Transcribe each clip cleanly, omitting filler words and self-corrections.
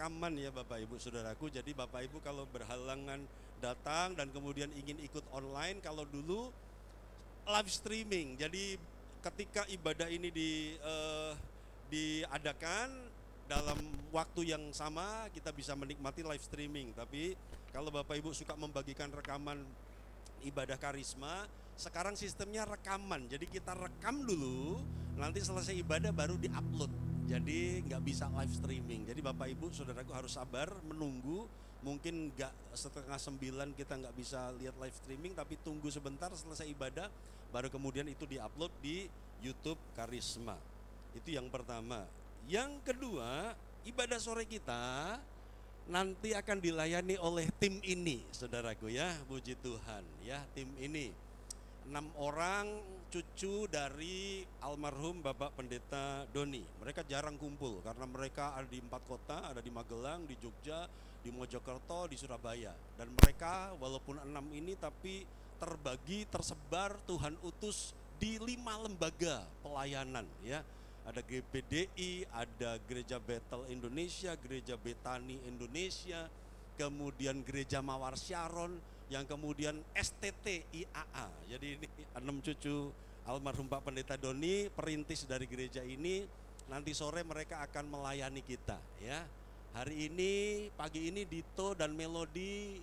rekaman ya Bapak Ibu Saudaraku. Jadi Bapak Ibu kalau berhalangan datang dan kemudian ingin ikut online, kalau dulu live streaming. Jadi ketika ibadah ini diadakan dalam waktu yang sama, kita bisa menikmati live streaming. Tapi kalau Bapak Ibu suka membagikan rekaman ibadah karisma, sekarang sistemnya rekaman. Jadi kita rekam dulu, nanti selesai ibadah baru diupload. Jadi nggak bisa live streaming. Jadi Bapak Ibu Saudaraku harus sabar menunggu. Mungkin nggak setengah 9 kita nggak bisa lihat live streaming, tapi tunggu sebentar selesai ibadah, baru kemudian itu diupload di YouTube Karisma. Itu yang pertama. Yang kedua, ibadah sore kita nanti akan dilayani oleh tim ini, saudaraku ya, puji Tuhan ya, tim ini 6 orang cucu dari almarhum Bapak Pendeta Doni. Mereka jarang kumpul karena mereka ada di 4 kota, ada di Magelang, di Jogja, di Mojokerto, di Surabaya. Dan mereka walaupun 6 ini tapi terbagi, tersebar, Tuhan utus di 5 lembaga pelayanan ya. Ada GBDI, ada Gereja Bethel Indonesia, Gereja Betani Indonesia, kemudian Gereja Mawar Sharon, yang kemudian STT IAA. Jadi ini 6 cucu almarhum Pak Pendeta Doni, perintis dari gereja ini. Nanti sore mereka akan melayani kita ya. Hari ini, pagi ini Dito dan Melody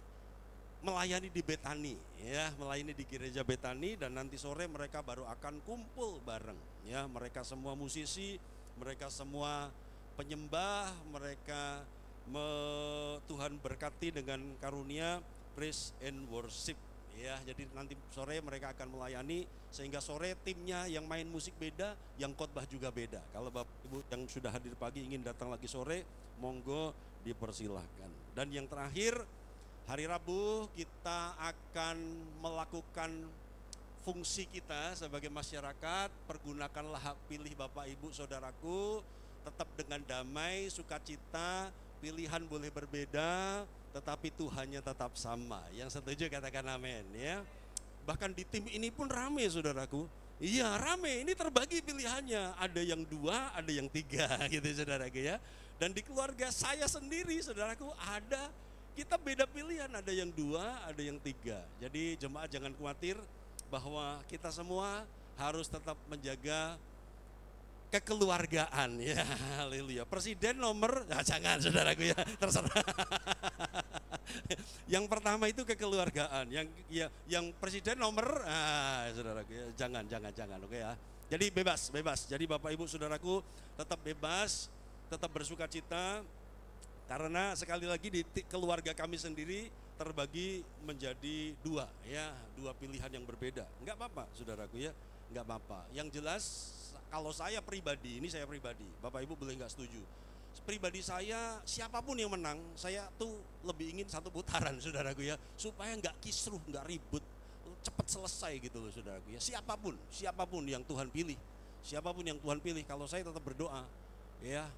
melayani di Betani ya, melayani di Gereja Betani, dan nanti sore mereka baru akan kumpul bareng ya. Mereka semua musisi, mereka semua penyembah, mereka Tuhan berkati dengan karunia praise and worship ya. Jadi nanti sore mereka akan melayani, sehingga sore timnya yang main musik beda, yang khotbah juga beda. Kalau Bapak Ibu yang sudah hadir pagi ingin datang lagi sore, monggo dipersilahkan. Dan yang terakhir, hari Rabu kita akan melakukan fungsi kita sebagai masyarakat. Pergunakanlah hak pilih Bapak Ibu Saudaraku, tetap dengan damai, sukacita. Pilihan boleh berbeda, tetapi Tuhannya tetap sama. Yang setuju katakan amin ya. Bahkan di tim ini pun rame saudaraku. Iya rame, ini terbagi pilihannya. Ada yang 2, ada yang 3 gitu saudaraku ya. Dan di keluarga saya sendiri saudaraku ada, kita beda pilihan, ada yang 2, ada yang 3. Jadi jemaat jangan khawatir bahwa kita semua harus tetap menjaga kekeluargaan ya, haleluya. Presiden nomor, nah jangan saudaraku ya, terserah. Yang pertama itu kekeluargaan, yang presiden nomor, saudaraku ya, jangan, oke ya. Jadi bebas. Jadi Bapak Ibu Saudaraku tetap bebas, tetap bersuka cita, karena sekali lagi di keluarga kami sendiri terbagi menjadi 2 ya, 2 pilihan yang berbeda. Enggak apa-apa saudaraku ya, enggak apa-apa. Yang jelas kalau saya pribadi, ini saya pribadi, Bapak Ibu boleh nggak setuju. Pribadi saya, siapapun yang menang, saya tuh lebih ingin 1 putaran saudaraku ya, supaya nggak kisruh, nggak ribut, cepat selesai gitu loh saudaraku ya. Siapapun yang Tuhan pilih, kalau saya tetap berdoa ya,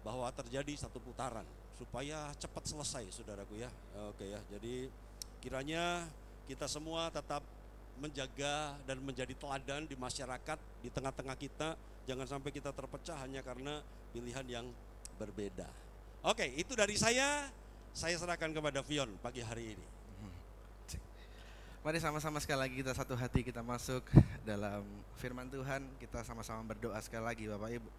bahwa terjadi 1 putaran supaya cepat selesai saudaraku ya. Oke ya, jadi kiranya kita semua tetap menjaga dan menjadi teladan di masyarakat, di tengah-tengah kita. Jangan sampai kita terpecah hanya karena pilihan yang berbeda. Oke, itu dari saya serahkan kepada Vion pagi hari ini. Mari sama-sama sekali lagi kita satu hati, kita masuk dalam firman Tuhan. Kita sama-sama berdoa sekali lagi Bapak Ibu.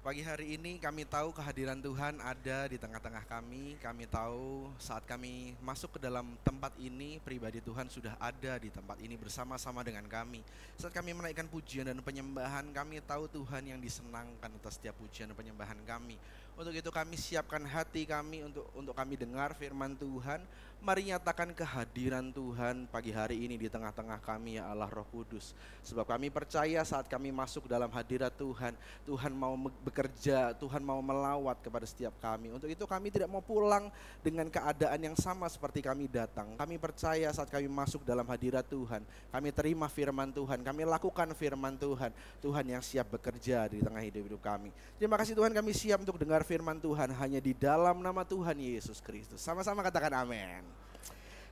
Pagi hari ini kami tahu kehadiran Tuhan ada di tengah-tengah kami. Kami tahu saat kami masuk ke dalam tempat ini, pribadi Tuhan sudah ada di tempat ini bersama-sama dengan kami. Saat kami menaikkan pujian dan penyembahan, kami tahu Tuhan yang disenangkan atas setiap pujian dan penyembahan kami. Untuk itu kami siapkan hati kami untuk kami dengar firman Tuhan. Mari nyatakan kehadiran Tuhan pagi hari ini di tengah-tengah kami ya Allah Roh Kudus. Sebab kami percaya saat kami masuk dalam hadirat Tuhan, Tuhan mau bekerja, Tuhan mau melawat kepada setiap kami. Untuk itu kami tidak mau pulang dengan keadaan yang sama seperti kami datang. Kami percaya saat kami masuk dalam hadirat Tuhan, kami terima firman Tuhan, kami lakukan firman Tuhan. Tuhan yang siap bekerja di tengah hidup kami. Terima kasih Tuhan, kami siap untuk dengar firman Tuhan hanya di dalam nama Tuhan Yesus Kristus. Sama-sama katakan amin.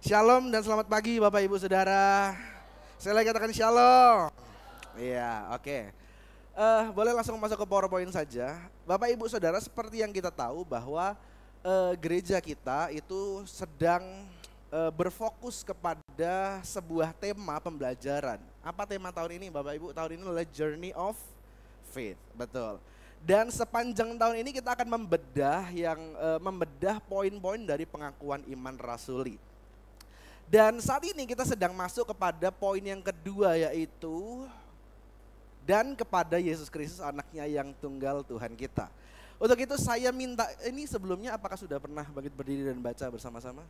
Shalom dan selamat pagi Bapak Ibu Saudara. Saya lagi katakan shalom. Iya, oke. Boleh langsung masuk ke PowerPoint saja. Bapak Ibu Saudara, seperti yang kita tahu bahwa gereja kita itu sedang berfokus kepada sebuah tema pembelajaran. Apa tema tahun ini Bapak Ibu? Tahun ini adalah Journey of Faith, betul. Dan sepanjang tahun ini kita akan membedah poin-poin dari pengakuan iman rasuli. Dan saat ini kita sedang masuk kepada poin yang kedua, yaitu dan kepada Yesus Kristus anaknya yang tunggal Tuhan kita. Untuk itu saya minta, ini sebelumnya apakah sudah pernah bangkit berdiri dan baca bersama-sama?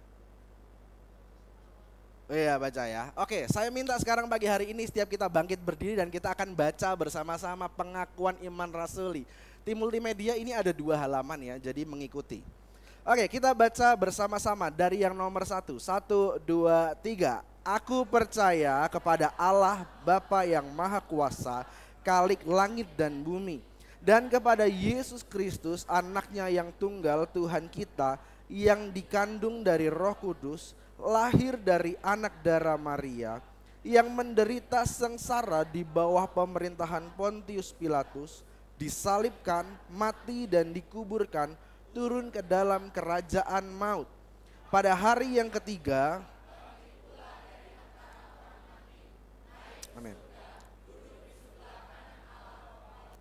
Iya, baca ya. Oke, saya minta sekarang pagi hari ini setiap kita bangkit berdiri dan kita akan baca bersama-sama pengakuan iman rasuli. Tim multimedia ini ada 2 halaman ya, jadi mengikuti. Oke, kita baca bersama-sama dari yang nomor 1. 1, 2, 3. Aku percaya kepada Allah Bapa yang Maha Kuasa, Khalik langit dan bumi, dan kepada Yesus Kristus anaknya yang tunggal Tuhan kita, yang dikandung dari Roh Kudus, lahir dari anak darah Maria, yang menderita sengsara di bawah pemerintahan Pontius Pilatus, disalibkan, mati dan dikuburkan, turun ke dalam kerajaan maut. Pada hari yang ketiga, amin,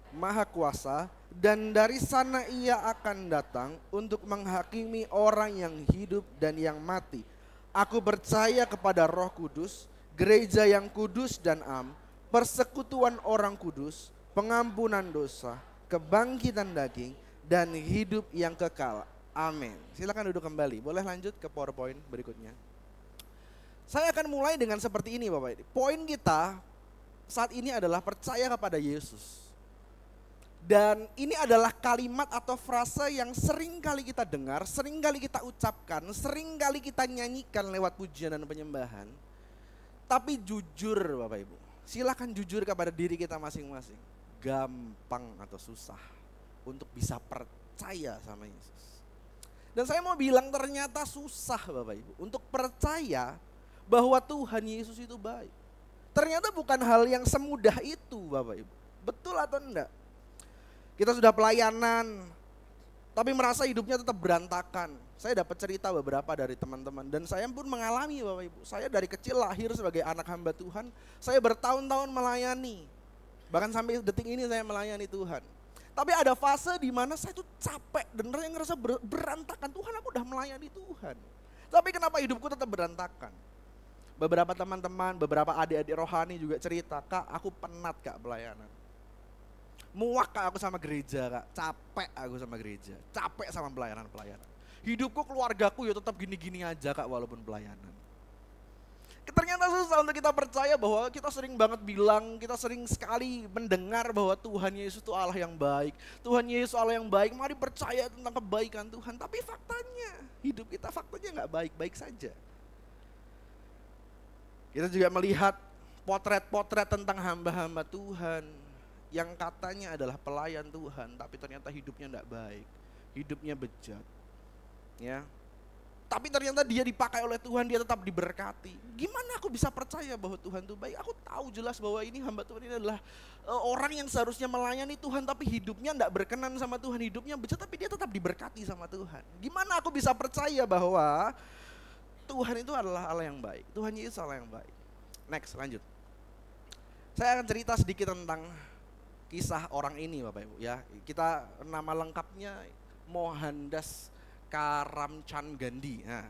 Maha Kuasa, dan dari sana ia akan datang untuk menghakimi orang yang hidup dan yang mati. Aku percaya kepada Roh Kudus, gereja yang kudus dan am, persekutuan orang kudus, pengampunan dosa, kebangkitan daging, dan hidup yang kekal. Amin. Silakan duduk kembali. Boleh lanjut ke PowerPoint berikutnya. Saya akan mulai dengan seperti ini Bapak Ibu. Poin kita saat ini adalah percaya kepada Yesus. Dan ini adalah kalimat atau frase yang sering kali kita dengar, sering kali kita ucapkan, sering kali kita nyanyikan lewat pujian dan penyembahan. Tapi jujur Bapak Ibu, silakan jujur kepada diri kita masing-masing. Gampang atau susah untuk bisa percaya sama Yesus. Dan saya mau bilang ternyata susah Bapak Ibu untuk percaya bahwa Tuhan Yesus itu baik. Ternyata bukan hal yang semudah itu Bapak Ibu. Betul atau enggak? Kita sudah pelayanan, tapi merasa hidupnya tetap berantakan. Saya dapat cerita beberapa dari teman-teman dan saya pun mengalami Bapak Ibu. Saya dari kecil lahir sebagai anak hamba Tuhan, saya bertahun-tahun melayani. Bahkan sampai detik ini saya melayani Tuhan. Tapi ada fase di mana saya tuh capek dan ngerasa berantakan. Tuhan, aku udah melayani Tuhan. Tapi kenapa hidupku tetap berantakan? Beberapa teman-teman, beberapa adik-adik rohani juga cerita, Kak, aku penat Kak pelayanan. Muak Kak aku sama gereja Kak, capek aku sama gereja, capek sama pelayanan-pelayanan. Hidupku, keluargaku ya tetap gini-gini aja Kak walaupun pelayanan. Ternyata susah untuk kita percaya bahwa kita sering banget bilang, kita sering sekali mendengar bahwa Tuhan Yesus itu Allah yang baik. Tuhan Yesus Allah yang baik, mari percaya tentang kebaikan Tuhan. Tapi faktanya, hidup kita faktanya gak baik-baik saja. Kita juga melihat potret-potret tentang hamba-hamba Tuhan yang katanya adalah pelayan Tuhan, tapi ternyata hidupnya gak baik, hidupnya bejat. Ya. Tapi ternyata dia dipakai oleh Tuhan, dia tetap diberkati. Gimana aku bisa percaya bahwa Tuhan itu baik? Aku tahu jelas bahwa ini hamba Tuhan ini adalah orang yang seharusnya melayani Tuhan, tapi hidupnya tidak berkenan sama Tuhan, hidupnya bejat, tapi dia tetap diberkati sama Tuhan. Gimana aku bisa percaya bahwa Tuhan itu adalah Allah yang baik, Tuhan Yesus Allah yang baik. Next, lanjut. Saya akan cerita sedikit tentang kisah orang ini Bapak Ibu ya. Kita nama lengkapnya Mohandas Karamchand Gandhi. Nah,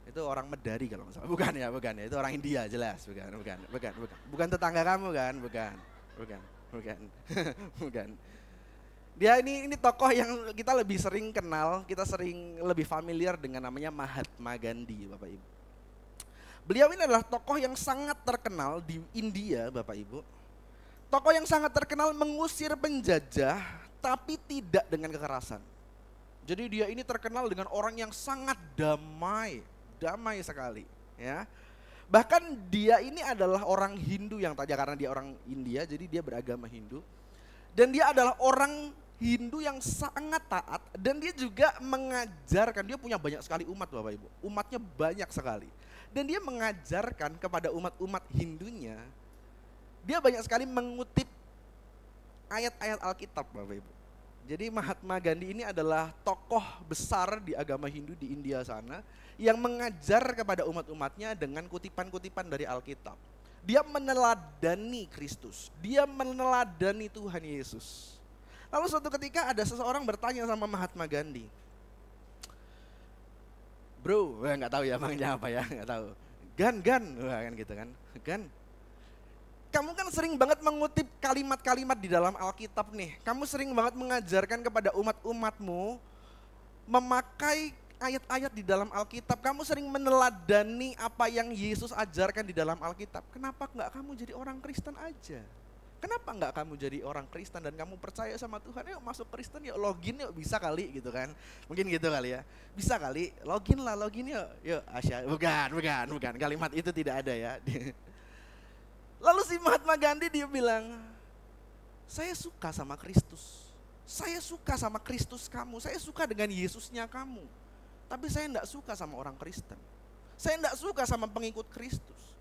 itu orang Medari kalau nggak salah. Bukan ya, itu orang India jelas, bukan tetangga kamu kan, bukan. Dia ini tokoh yang kita lebih sering kenal, kita sering lebih familiar dengan namanya Mahatma Gandhi Bapak Ibu. Beliau ini adalah tokoh yang sangat terkenal di India Bapak Ibu. Tokoh yang sangat terkenal mengusir penjajah tapi tidak dengan kekerasan. Jadi dia ini terkenal dengan orang yang sangat damai sekali, ya. Bahkan dia ini adalah orang Hindu yang tadi karena dia orang India, jadi dia beragama Hindu. Dan dia adalah orang Hindu yang sangat taat dan dia juga mengajarkan, dia punya banyak sekali umat Bapak Ibu. Umatnya banyak sekali. Dan dia mengajarkan kepada umat-umat Hindunya Dia banyak sekali mengutip ayat-ayat Alkitab, Bapak Ibu. Jadi Mahatma Gandhi ini adalah tokoh besar di agama Hindu di India sana yang mengajar kepada umat-umatnya dengan kutipan-kutipan dari Alkitab. Dia meneladani Kristus, dia meneladani Tuhan Yesus. Lalu suatu ketika ada seseorang bertanya sama Mahatma Gandhi, bro, nggak tahu ya emangnya apa ya, nggak tahu. Gan, wah kan gitu kan, Gan. Kamu kan sering banget mengutip kalimat-kalimat di dalam Alkitab nih. Kamu sering banget mengajarkan kepada umat-umatmu memakai ayat-ayat di dalam Alkitab. Kamu sering meneladani apa yang Yesus ajarkan di dalam Alkitab. Kenapa enggak kamu jadi orang Kristen aja? Kenapa enggak kamu jadi orang Kristen dan kamu percaya sama Tuhan? Yuk masuk Kristen, yuk login yuk, bisa kali gitu kan. Mungkin gitu kali ya. Bisa kali, login yuk. Yuk Asya, bukan. Kalimat itu tidak ada ya. Lalu si Mahatma Gandhi dia bilang, saya suka sama Kristus. Saya suka sama Kristus kamu. Saya suka dengan Yesusnya kamu. Tapi saya enggak suka sama orang Kristen. Saya enggak suka sama pengikut Kristus.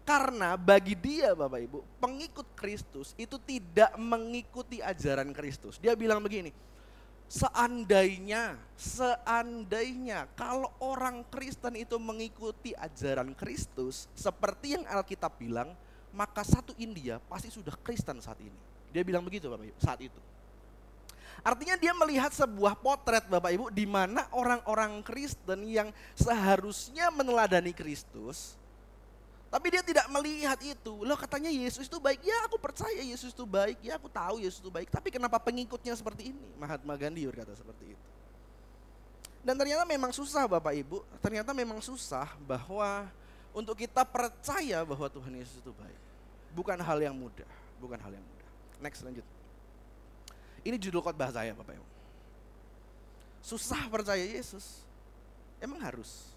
Karena bagi dia Bapak Ibu, pengikut Kristus itu tidak mengikuti ajaran Kristus. Dia bilang begini, seandainya kalau orang Kristen itu mengikuti ajaran Kristus seperti yang Alkitab bilang, maka satu India pasti sudah Kristen saat ini. Dia bilang begitu Bapak Ibu, saat itu. Artinya dia melihat sebuah potret Bapak Ibu di mana orang-orang Kristen yang seharusnya meneladani Kristus, tapi dia tidak melihat itu. Loh katanya Yesus itu baik, ya aku percaya Yesus itu baik, ya aku tahu Yesus itu baik, tapi kenapa pengikutnya seperti ini? Mahatma Gandhi berkata seperti itu. Dan ternyata memang susah Bapak Ibu, ternyata memang susah bahwa untuk kita percaya bahwa Tuhan Yesus itu baik. Bukan hal yang mudah, Next, lanjut. Ini judul khotbah saya Bapak Ibu. Susah percaya Yesus? Emang harus?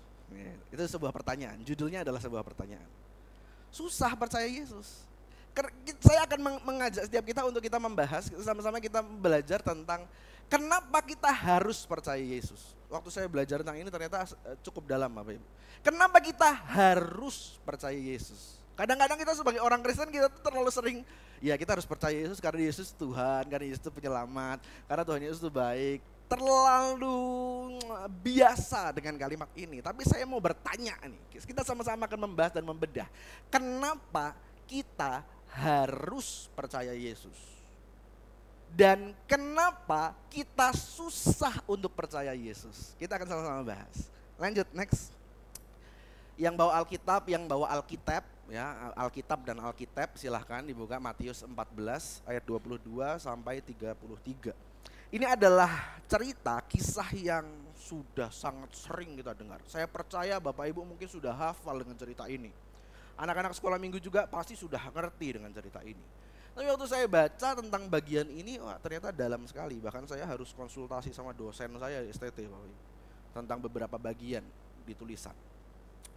Itu sebuah pertanyaan, judulnya adalah sebuah pertanyaan. Susah percaya Yesus? Saya akan mengajak setiap kita untuk kita membahas, sama-sama kita belajar tentang kenapa kita harus percaya Yesus. Waktu saya belajar tentang ini ternyata cukup dalam Bapak Ibu. Kenapa kita harus percaya Yesus? Kadang-kadang kita sebagai orang Kristen kita tuh terlalu sering, ya kita harus percaya Yesus karena Yesus Tuhan, karena Yesus itu penyelamat, karena Tuhan Yesus itu baik. Terlalu biasa dengan kalimat ini. Tapi saya mau bertanya nih, kita sama-sama akan membahas dan membedah. Kenapa kita harus percaya Yesus? Dan kenapa kita susah untuk percaya Yesus? Kita akan sama-sama bahas. Lanjut, next. Yang bawa Alkitab, yang bawa Alkitab, ya Alkitab dan Alkitab silahkan dibuka Matius 14 ayat 22 sampai 33. Ini adalah cerita, kisah yang sudah sangat sering kita dengar. Saya percaya Bapak Ibu mungkin sudah hafal dengan cerita ini. Anak-anak sekolah minggu juga pasti sudah ngerti dengan cerita ini. Tapi waktu saya baca tentang bagian ini, wah ternyata dalam sekali. Bahkan saya harus konsultasi sama dosen saya STT Bapak Ibu, tentang beberapa bagian di tulisan.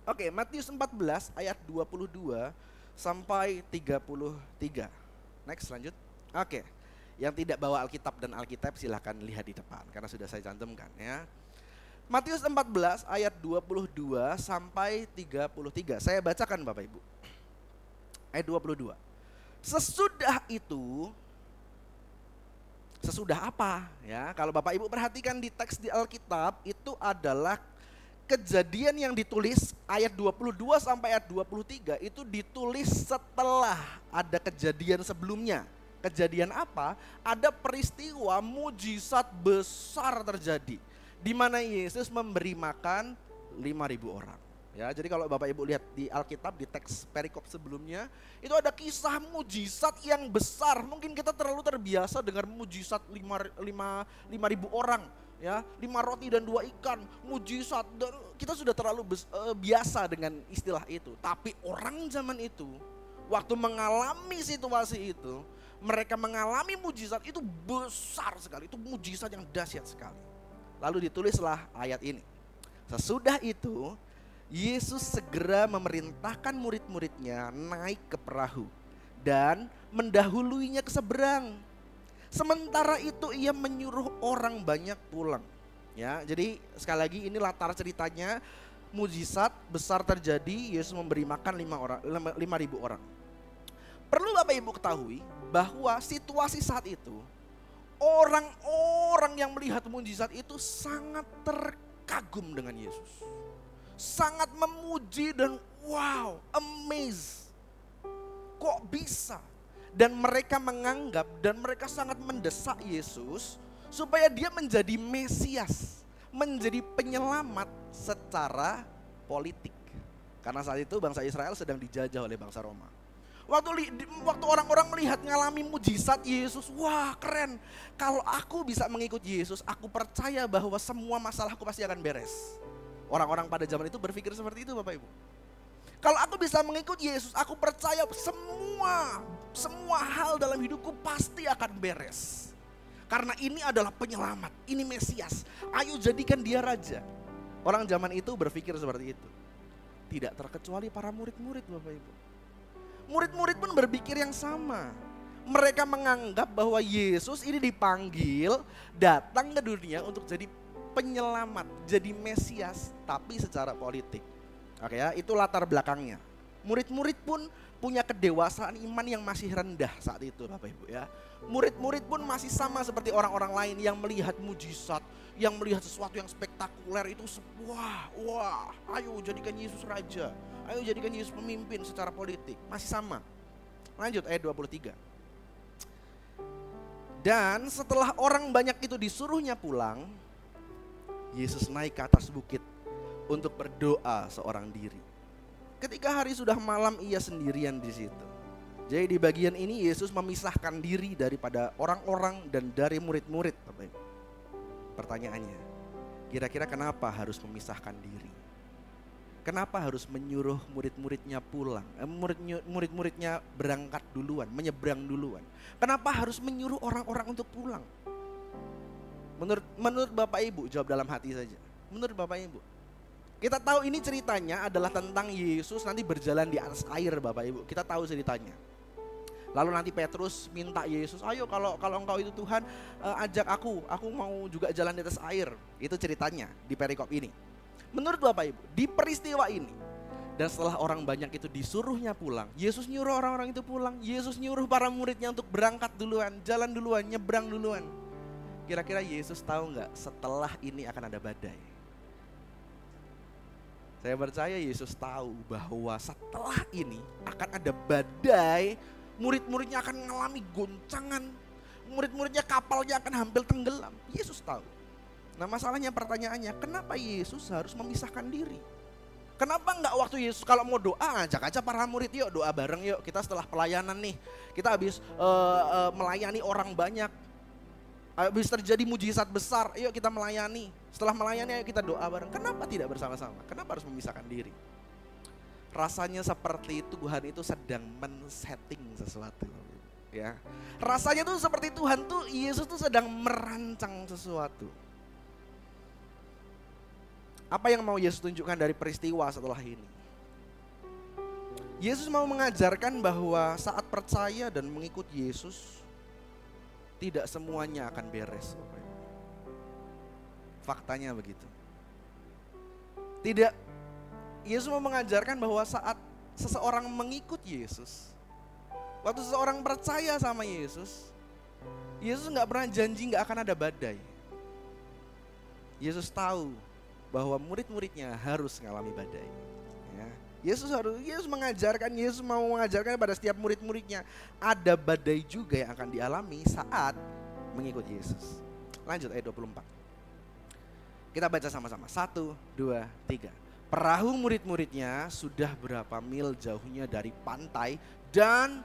Oke, Matius 14 ayat 22 sampai 33. Next, lanjut. Oke, yang tidak bawa Alkitab dan Alkitab silahkan lihat di depan karena sudah saya cantumkan ya. Matius 14 ayat 22 sampai 33. Saya bacakan Bapak Ibu. Ayat 22. Sesudah itu, sesudah apa ya? Kalau Bapak Ibu perhatikan di teks di Alkitab itu adalah kejadian yang ditulis ayat 22 sampai ayat 23 itu ditulis setelah ada kejadian sebelumnya. Kejadian apa? Ada peristiwa mujizat besar terjadi di mana Yesus memberi makan 5.000 orang. Ya, jadi kalau Bapak Ibu lihat di Alkitab di teks perikop sebelumnya itu ada kisah mujizat yang besar. Mungkin kita terlalu terbiasa dengar mujizat 5.000 orang. Ya, 5 roti dan 2 ikan, mujizat, dan kita sudah terlalu biasa dengan istilah itu. Tapi orang zaman itu, waktu mengalami situasi itu, mereka mengalami mujizat itu besar sekali, itu mujizat yang dahsyat sekali. Lalu ditulislah ayat ini. Sesudah itu, Yesus segera memerintahkan murid-muridnya naik ke perahu dan mendahuluinya ke seberang. Sementara itu ia menyuruh orang banyak pulang. Ya, jadi sekali lagi ini latar ceritanya, mujizat besar terjadi, Yesus memberi makan 5.000 orang. Perlu Bapak Ibu ketahui bahwa situasi saat itu, orang-orang yang melihat mujizat itu sangat terkagum dengan Yesus. Sangat memuji dan wow, amazed. Kok bisa? Dan mereka menganggap dan mereka sangat mendesak Yesus supaya dia menjadi Mesias, menjadi penyelamat secara politik. Karena saat itu bangsa Israel sedang dijajah oleh bangsa Roma. Waktu orang-orang melihat ngalami mujizat Yesus, wah keren. Kalau aku bisa mengikut Yesus, aku percaya bahwa semua masalahku pasti akan beres. Orang-orang pada zaman itu berpikir seperti itu Bapak Ibu. Kalau aku bisa mengikut Yesus, aku percaya semua hal dalam hidupku pasti akan beres. Karena ini adalah penyelamat, ini Mesias. Ayo jadikan dia raja. Orang zaman itu berpikir seperti itu. Tidak terkecuali para murid-murid Bapak Ibu. Murid-murid pun berpikir yang sama. Mereka menganggap bahwa Yesus ini dipanggil datang ke dunia untuk jadi penyelamat, jadi Mesias, tapi secara politik. Oke ya, itu latar belakangnya. Murid-murid pun punya kedewasaan iman yang masih rendah saat itu Bapak Ibu ya. Murid-murid pun masih sama seperti orang-orang lain yang melihat mujizat, yang melihat sesuatu yang spektakuler itu wah, ayo jadikan Yesus raja. Ayo jadikan Yesus pemimpin secara politik. Masih sama. Lanjut ayat 23. Dan setelah orang banyak itu disuruhnya pulang, Yesus naik ke atas bukit untuk berdoa seorang diri. Ketika hari sudah malam, ia sendirian di situ. Jadi di bagian ini Yesus memisahkan diri daripada orang-orang dan dari murid-murid. Pertanyaannya, kira-kira kenapa harus memisahkan diri? Kenapa harus menyuruh murid-muridnya pulang? Murid-muridnya berangkat duluan, menyeberang duluan. Kenapa harus menyuruh orang-orang untuk pulang? Menurut Bapak Ibu, jawab dalam hati saja. Menurut Bapak Ibu, kita tahu ini ceritanya adalah tentang Yesus nanti berjalan di atas air Bapak Ibu. Kita tahu ceritanya. Lalu nanti Petrus minta Yesus, ayo kalau engkau itu Tuhan, ajak aku mau juga jalan di atas air. Itu ceritanya di perikop ini. Menurut Bapak Ibu, di peristiwa ini, dan setelah orang banyak itu disuruhnya pulang, Yesus nyuruh orang-orang itu pulang. Yesus nyuruh para muridnya untuk berangkat duluan, jalan duluan, nyebrang duluan. Kira-kira Yesus tahu nggak setelah ini akan ada badai? Saya percaya Yesus tahu bahwa setelah ini akan ada badai. Murid-muridnya akan mengalami goncangan. Murid-muridnya kapalnya akan hampir tenggelam. Yesus tahu. Nah masalahnya pertanyaannya, kenapa Yesus harus memisahkan diri? Kenapa enggak waktu Yesus kalau mau doa ajak aja para murid, yuk doa bareng yuk. Kita setelah pelayanan nih, kita habis melayani orang banyak. Habis terjadi mujizat besar, yuk kita melayani. Setelah melayani yuk kita doa bareng. Kenapa tidak bersama-sama? Kenapa harus memisahkan diri? Rasanya seperti Tuhan itu sedang men-setting sesuatu. Ya. Rasanya tuh seperti Tuhan tuh, Yesus tuh sedang merancang sesuatu. Apa yang mau Yesus tunjukkan dari peristiwa setelah ini? Yesus mau mengajarkan bahwa saat percaya dan mengikut Yesus, tidak semuanya akan beres. Faktanya begitu. Tidak, Yesus mau mengajarkan bahwa saat seseorang mengikut Yesus, waktu seseorang percaya sama Yesus, Yesus gak pernah janji gak akan ada badai. Yesus tahu bahwa murid-muridnya harus mengalami badai. Ya. Yesus mau mengajarkan pada setiap murid-muridnya ada badai juga yang akan dialami saat mengikut Yesus. Lanjut ayat 24. Kita baca sama-sama. 1, 2, 3. Perahu murid-muridnya sudah berapa mil jauhnya dari pantai dan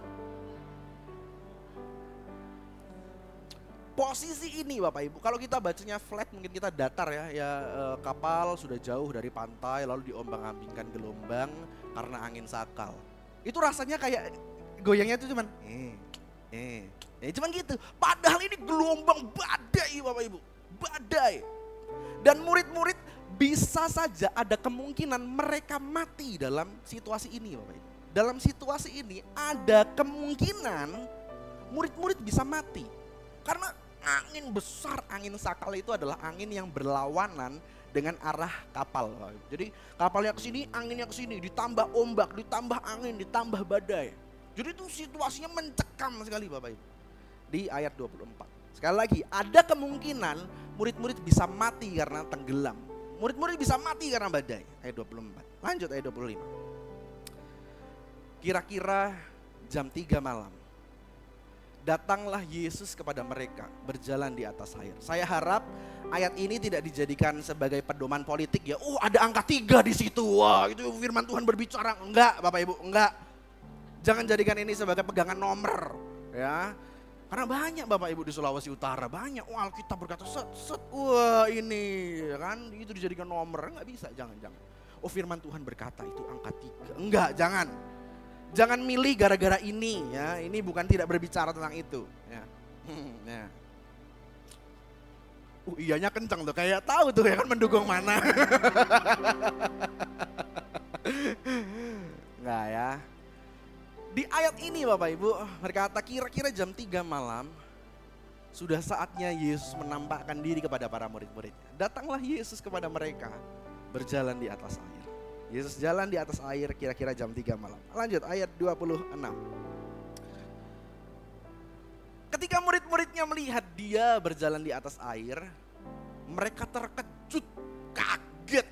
posisi ini Bapak Ibu, kalau kita bacanya flat mungkin kita datar ya, kapal sudah jauh dari pantai lalu diombang-ambingkan gelombang karena angin sakal. Itu rasanya kayak goyangnya itu cuman cuman gitu. Padahal ini gelombang badai Bapak Ibu, badai. Dan murid-murid bisa saja ada kemungkinan mereka mati dalam situasi ini Bapak Ibu. Dalam situasi ini ada kemungkinan murid-murid bisa mati. Karena angin besar, angin sakal itu adalah angin yang berlawanan dengan arah kapal. Jadi kapalnya ke sini, anginnya ke sini, ditambah ombak, ditambah angin, ditambah badai. Jadi itu situasinya mencekam sekali Bapak Ibu. Di ayat 24. Sekali lagi, ada kemungkinan murid-murid bisa mati karena tenggelam. Murid-murid bisa mati karena badai. Ayat 24. Lanjut ayat 25. Kira-kira jam 3 malam. Datanglah Yesus kepada mereka berjalan di atas air. Saya harap ayat ini tidak dijadikan sebagai pedoman politik ya. Oh, ada angka 3 di situ. Wah, itu firman Tuhan berbicara. Enggak, Bapak Ibu, enggak. Jangan jadikan ini sebagai pegangan nomor, ya. Karena banyak Bapak Ibu di Sulawesi Utara, banyak. Wah, Alkitab berkata set, wah ini, ya kan, itu dijadikan nomor. Enggak bisa, jangan. Oh, firman Tuhan berkata itu angka 3. Enggak, jangan. Jangan milih gara-gara ini, ya. Ini bukan tidak berbicara tentang itu, ya. Ya. Iyanya kencang tuh, kayak tahu tuh ya kan mendukung mana. Enggak ya. Di ayat ini Bapak Ibu berkata kira-kira jam 3 malam sudah saatnya Yesus menampakkan diri kepada para murid-muridnya. Datanglah Yesus kepada mereka berjalan di atas air. Yesus jalan di atas air kira-kira jam 3 malam. Lanjut ayat 26. Ketika murid-muridnya melihat dia berjalan di atas air, mereka terkejut, kaget.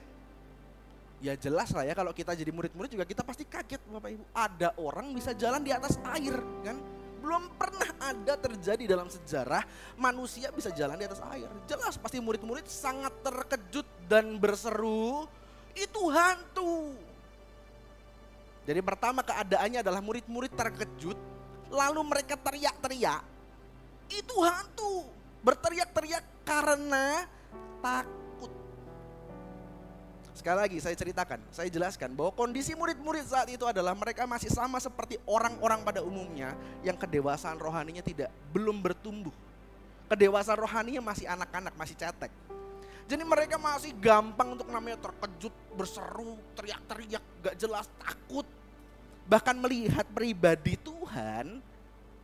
Ya jelas lah ya, kalau kita jadi murid-murid juga kita pasti kaget Bapak Ibu. Ada orang bisa jalan di atas air kan. Belum pernah ada terjadi dalam sejarah manusia bisa jalan di atas air. Jelas pasti murid-murid sangat terkejut dan berseru, itu hantu. Jadi pertama keadaannya adalah murid-murid terkejut, lalu mereka teriak-teriak, itu hantu. Berteriak-teriak karena takut. Sekali lagi saya ceritakan, saya jelaskan bahwa kondisi murid-murid saat itu adalah mereka masih sama seperti orang-orang pada umumnya yang kedewasaan rohaninya belum bertumbuh. Kedewasaan rohaninya masih anak-anak, masih cetek. Jadi mereka masih gampang untuk namanya terkejut, berseru, teriak-teriak, gak jelas, takut. Bahkan melihat pribadi Tuhan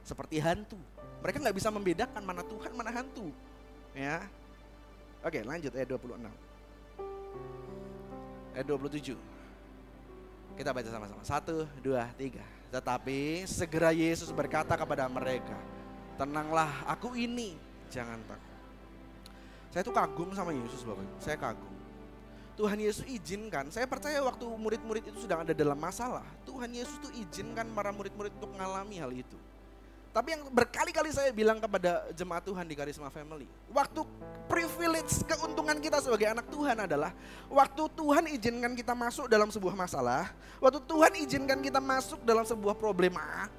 seperti hantu. Mereka gak bisa membedakan mana Tuhan, mana hantu. Ya. Oke, lanjut ayat 26. Ayat 27. Kita baca sama-sama. 1, 2, 3. Tetapi segera Yesus berkata kepada mereka, tenanglah, aku ini, jangan takut. Saya tuh kagum sama Yesus Bapak. Saya kagum. Tuhan Yesus izinkan, saya percaya waktu murid-murid itu sedang ada dalam masalah, Tuhan Yesus tuh izinkan para murid-murid untuk mengalami hal itu. Tapi yang berkali-kali saya bilang kepada jemaat Tuhan di Karisma Family, waktu privilege keuntungan kita sebagai anak Tuhan adalah waktu Tuhan izinkan kita masuk dalam sebuah masalah, waktu Tuhan izinkan kita masuk dalam sebuah problema,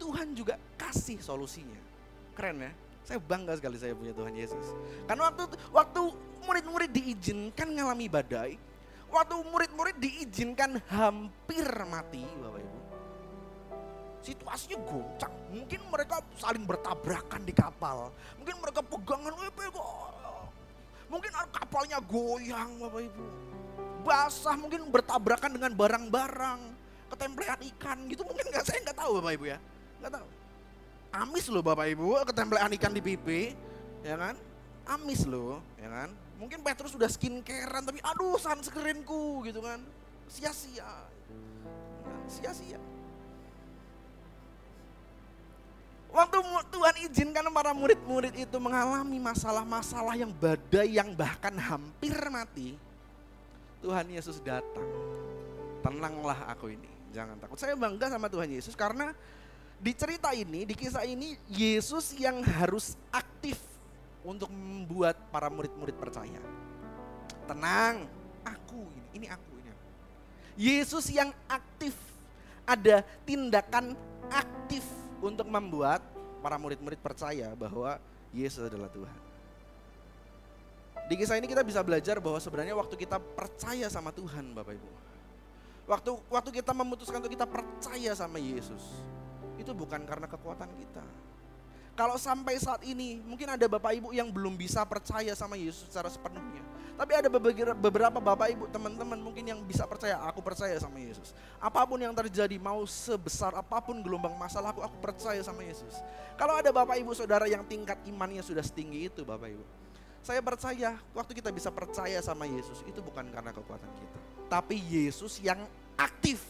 Tuhan juga kasih solusinya. Keren ya? Saya bangga sekali saya punya Tuhan Yesus. Karena waktu murid-murid diizinkan ngalami badai, waktu murid-murid diizinkan hampir mati, Bapak Ibu, situasinya goncang. Mungkin mereka saling bertabrakan di kapal. Mungkin mereka pegangan, mungkin kapalnya goyang Bapak Ibu. Basah, mungkin bertabrakan dengan barang-barang. Ketemplean ikan gitu mungkin gak, saya gak tahu Bapak Ibu ya. Gak tahu. Amis loh Bapak Ibu, ketemplean ikan di pipi. Ya kan? Amis loh, ya kan? Mungkin Petrus sudah skincarean tapi aduh sunscreenku gitu kan. Sia-sia. Sia-sia. Waktu Tuhan izinkan para murid-murid itu mengalami masalah-masalah yang badai, yang bahkan hampir mati, Tuhan Yesus datang. Tenanglah aku ini, jangan takut. Saya bangga sama Tuhan Yesus karena di cerita ini, di kisah ini, Yesus yang harus aktif untuk membuat para murid-murid percaya. Tenang, aku ini aku. Yesus yang aktif, ada tindakan aktif untuk membuat para murid-murid percaya bahwa Yesus adalah Tuhan. Di kisah ini kita bisa belajar bahwa sebenarnya waktu kita percaya sama Tuhan Bapak Ibu, waktu kita memutuskan untuk kita percaya sama Yesus, itu bukan karena kekuatan kita. Kalau sampai saat ini mungkin ada Bapak Ibu yang belum bisa percaya sama Yesus secara sepenuhnya. Tapi ada beberapa Bapak Ibu teman-teman mungkin yang bisa percaya, aku percaya sama Yesus. Apapun yang terjadi, mau sebesar apapun gelombang masalahku, aku percaya sama Yesus. Kalau ada Bapak Ibu Saudara yang tingkat imannya sudah setinggi itu Bapak Ibu, saya percaya waktu kita bisa percaya sama Yesus itu bukan karena kekuatan kita, tapi Yesus yang aktif,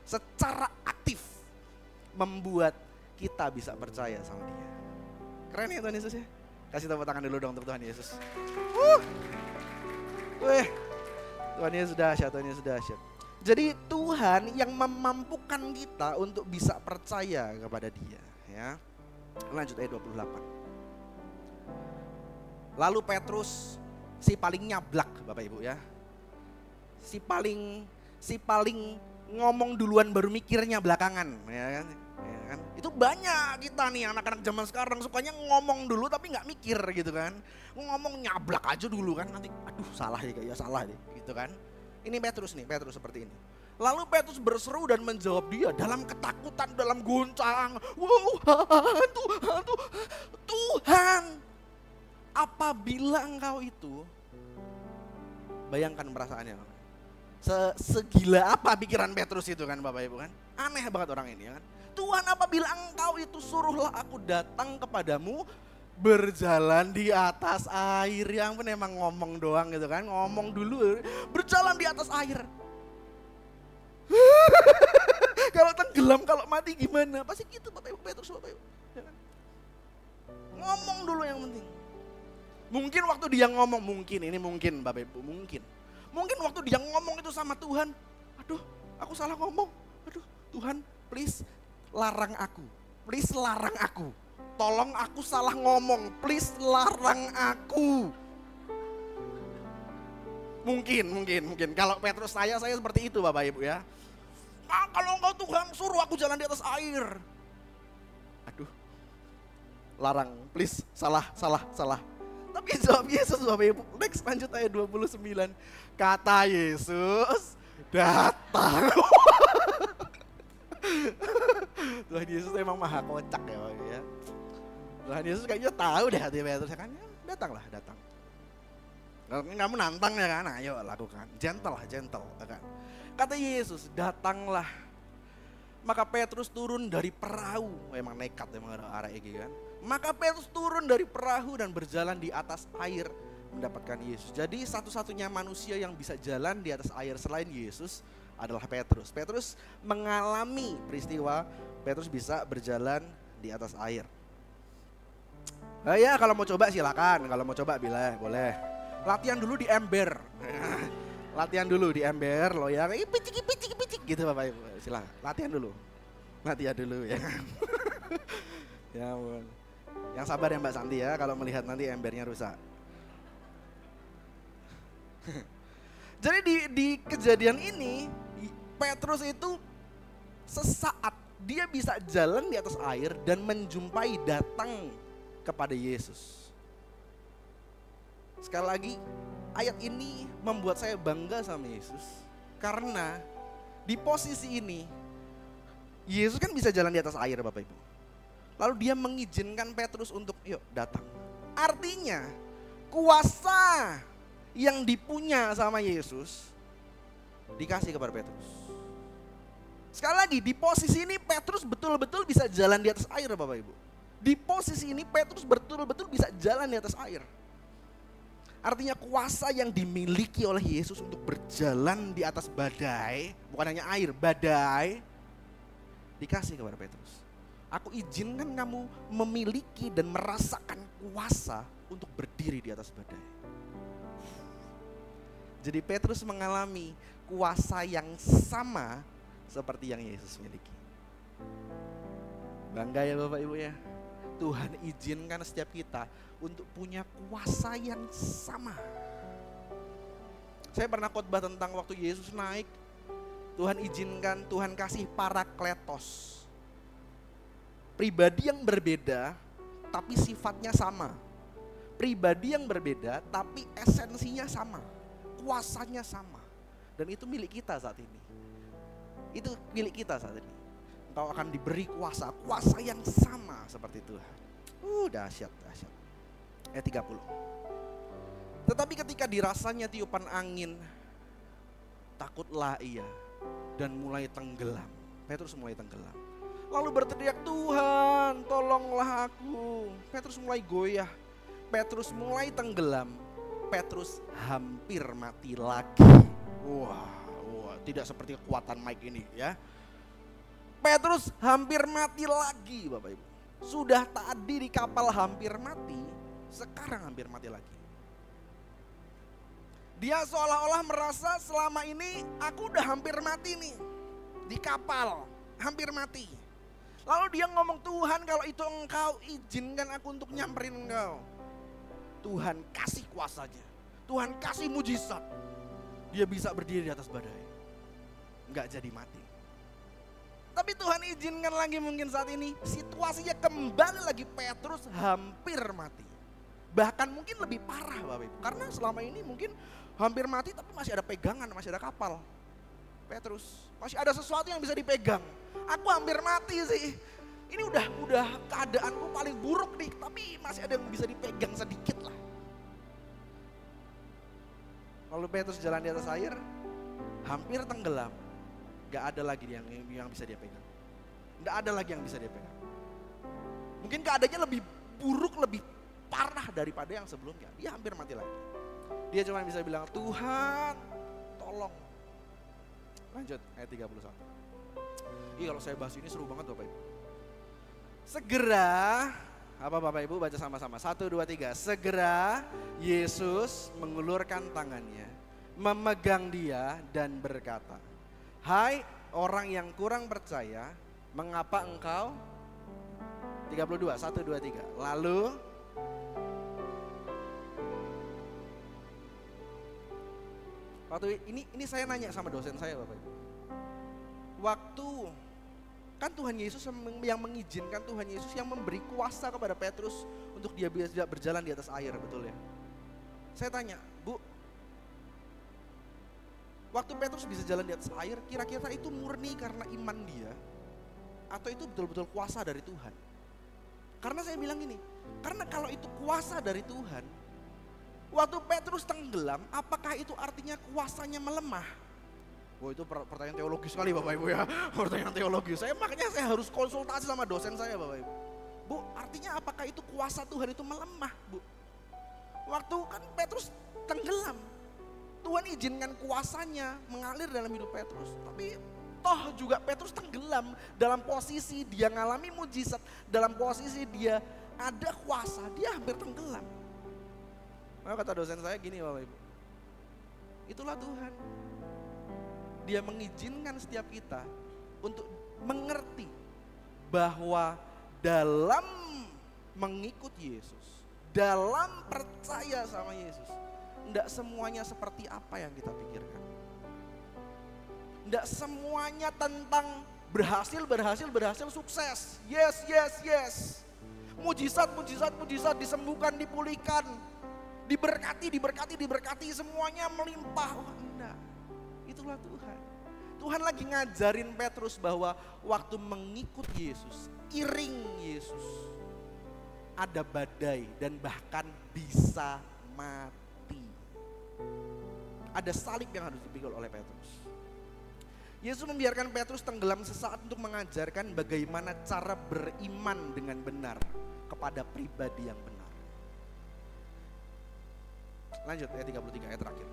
secara aktif membuat kita bisa percaya sama dia. Keren ya Tuhan Yesus ya. Kasih tepuk tangan dulu dong untuk Tuhan Yesus. Wih, Tuhan Yesus dahsyat, Tuhan Yesus dahsyat. Jadi Tuhan yang memampukan kita untuk bisa percaya kepada dia, ya. Lanjut ayat 28. Lalu Petrus, si paling nyablak Bapak Ibu ya. Si paling ngomong duluan baru mikirnya belakangan, ya kan? Ya kan? Itu banyak kita nih anak-anak zaman sekarang sukanya ngomong dulu tapi nggak mikir gitu kan. Ngomong nyablak aja dulu kan, nanti aduh salah ya kayak salah deh gitu kan. Ini Petrus nih, Petrus seperti ini. Lalu Petrus berseru dan menjawab dia dalam ketakutan, dalam goncang. Wow, Tuhan, apabila engkau itu, bayangkan perasaannya. Segila apa pikiran Petrus itu kan Bapak Ibu kan. Aneh banget orang ini ya kan. Tuhan, apabila engkau itu, suruhlah aku datang kepadamu berjalan di atas air. Yang pun emang ngomong doang gitu kan. Ngomong dulu, berjalan di atas air. Kalau tenggelam, kalau mati gimana? Pasti gitu Bapak Ibu, Petrus Bapak Ibu. Ya kan? Ngomong dulu yang penting. Mungkin waktu dia ngomong, mungkin Bapak Ibu, mungkin waktu dia ngomong itu sama Tuhan, aduh aku salah ngomong, aduh Tuhan please larang aku, tolong aku salah ngomong, please larang aku. Mungkin kalau Petrus saya seperti itu Bapak Ibu ya. Nah, kalau engkau Tuhan suruh aku jalan di atas air, aduh larang, please salah. Tapi jawab Yesus Bapak Ibu. Next lanjut ayat 29. Kata Yesus, datang. Tuhan Yesus emang maha kocak ya Bapak Ibu ya. Tuhan Yesus kayaknya tahu deh hati Petrus ya kan. Datang. Kamu nantang ya kan, ayo lakukan. Gentle ya kan. Kata Yesus, datanglah. Maka Petrus turun dari perahu. Emang nekat emang arah gitu kan. Maka Petrus turun dari perahu dan berjalan di atas air mendapatkan Yesus. Jadi satu-satunya manusia yang bisa jalan di atas air selain Yesus adalah Petrus. Petrus mengalami peristiwa Petrus bisa berjalan di atas air. Ya kalau mau coba silakan, kalau mau coba boleh. Latihan dulu di ember. Latihan dulu di ember loh ya. Picik gitu Bapak Ibu. Silakan. Latihan dulu ya. Ya ampun. Yang sabar ya Mbak Santi ya kalau melihat nanti embernya rusak. Jadi di kejadian ini Petrus itu sesaat dia bisa jalan di atas air dan menjumpai datang kepada Yesus. Sekali lagi ayat ini membuat saya bangga sama Yesus karena di posisi ini Yesus kan bisa jalan di atas air Bapak Ibu. Lalu dia mengizinkan Petrus untuk yuk datang. Artinya kuasa yang dipunya sama Yesus dikasih kepada Petrus. Sekali lagi di posisi ini Petrus betul-betul bisa jalan di atas air Bapak Ibu. Di posisi ini Petrus betul-betul bisa jalan di atas air. Artinya kuasa yang dimiliki oleh Yesus untuk berjalan di atas badai, bukan hanya air, badai, dikasih kepada Petrus. Aku izinkan kamu memiliki dan merasakan kuasa untuk berdiri di atas badai. Jadi Petrus mengalami kuasa yang sama seperti yang Yesus miliki. Bangga ya Bapak Ibu ya. Tuhan izinkan setiap kita untuk punya kuasa yang sama. Saya pernah khotbah tentang waktu Yesus naik, Tuhan izinkan, Tuhan kasih parakletos. Pribadi yang berbeda tapi sifatnya sama. Pribadi yang berbeda tapi esensinya sama. Kuasanya sama. Dan itu milik kita saat ini. Itu milik kita saat ini. Engkau akan diberi kuasa yang sama seperti Tuhan. Dahsyat. Ayat 30. Tetapi ketika dirasanya tiupan angin, takutlah ia dan mulai tenggelam. Petrus mulai tenggelam. Lalu berteriak, Tuhan tolonglah aku. Petrus mulai goyah. Petrus mulai tenggelam. Petrus hampir mati lagi. Wah, tidak seperti kekuatan Mike ini ya. Petrus hampir mati lagi Bapak Ibu. Sudah tadi di kapal hampir mati, sekarang hampir mati lagi. Dia seolah-olah merasa selama ini aku udah hampir mati nih. Di kapal, hampir mati. Lalu dia ngomong, Tuhan kalau itu engkau izinkan aku untuk nyamperin engkau. Tuhan kasih kuasanya. Tuhan kasih mujizat. Dia bisa berdiri di atas badai. Enggak jadi mati. Tapi Tuhan izinkan lagi mungkin saat ini situasinya kembali lagi Petrus hampir mati. Bahkan mungkin lebih parah Bapak Ibu. Karena selama ini mungkin hampir mati tapi masih ada pegangan, masih ada kapal. Petrus, masih ada sesuatu yang bisa dipegang. Aku hampir mati sih. Ini udah keadaanku paling buruk nih, tapi masih ada yang bisa dipegang sedikit lah. Lalu Petrus jalan di atas air, hampir tenggelam. Gak ada lagi yang bisa dia pegang. Gak ada lagi yang bisa dia pegang. Mungkin keadaannya lebih buruk, lebih parah daripada yang sebelumnya. Dia hampir mati lagi. Dia cuma bisa bilang, Tuhan tolong. Lanjut ayat 31. Ih kalau saya bahas ini seru banget Bapak Ibu. Segera, apa Bapak Ibu baca sama-sama. 1, 2, 3. Segera Yesus mengulurkan tangannya, memegang dia dan berkata, hai orang yang kurang percaya, mengapa engkau 32, 1, 2, 3. Lalu waktu ini saya nanya sama dosen saya Bapak Ibu. Waktu kan Tuhan Yesus yang mengizinkan, Tuhan Yesus yang memberi kuasa kepada Petrus untuk dia bisa berjalan di atas air, betul ya? Saya tanya, Bu, waktu Petrus bisa jalan di atas air, kira-kira itu murni karena iman dia atau itu betul-betul kuasa dari Tuhan? Karena saya bilang gini, karena kalau itu kuasa dari Tuhan, waktu Petrus tenggelam, apakah itu artinya kuasanya melemah? Wah itu pertanyaan teologis sekali Bapak Ibu ya, pertanyaan teologis. Makanya saya harus konsultasi sama dosen saya Bapak Ibu. Bu, artinya apakah itu kuasa Tuhan itu melemah Bu? Waktu kan Petrus tenggelam, Tuhan izinkan kuasanya mengalir dalam hidup Petrus. Tapi toh juga Petrus tenggelam dalam posisi dia ngalami mujizat, dalam posisi dia ada kuasa, dia hampir tenggelam. Maka kata dosen saya gini Bapak Ibu, itulah Tuhan. Dia mengizinkan setiap kita untuk mengerti bahwa dalam mengikut Yesus, dalam percaya sama Yesus, tidak semuanya seperti apa yang kita pikirkan. Tidak semuanya tentang berhasil, sukses. Yes. Mujizat, disembuhkan, dipulihkan, diberkati, semuanya melimpah. Oh, enggak. Itulah Tuhan. Tuhan lagi ngajarin Petrus bahwa waktu mengikut Yesus, iring Yesus, ada badai dan bahkan bisa mati. Ada salib yang harus dipikul oleh Petrus. Yesus membiarkan Petrus tenggelam sesaat untuk mengajarkan bagaimana cara beriman dengan benar kepada pribadi yang benar. Lanjut ayat 33, ayat terakhir.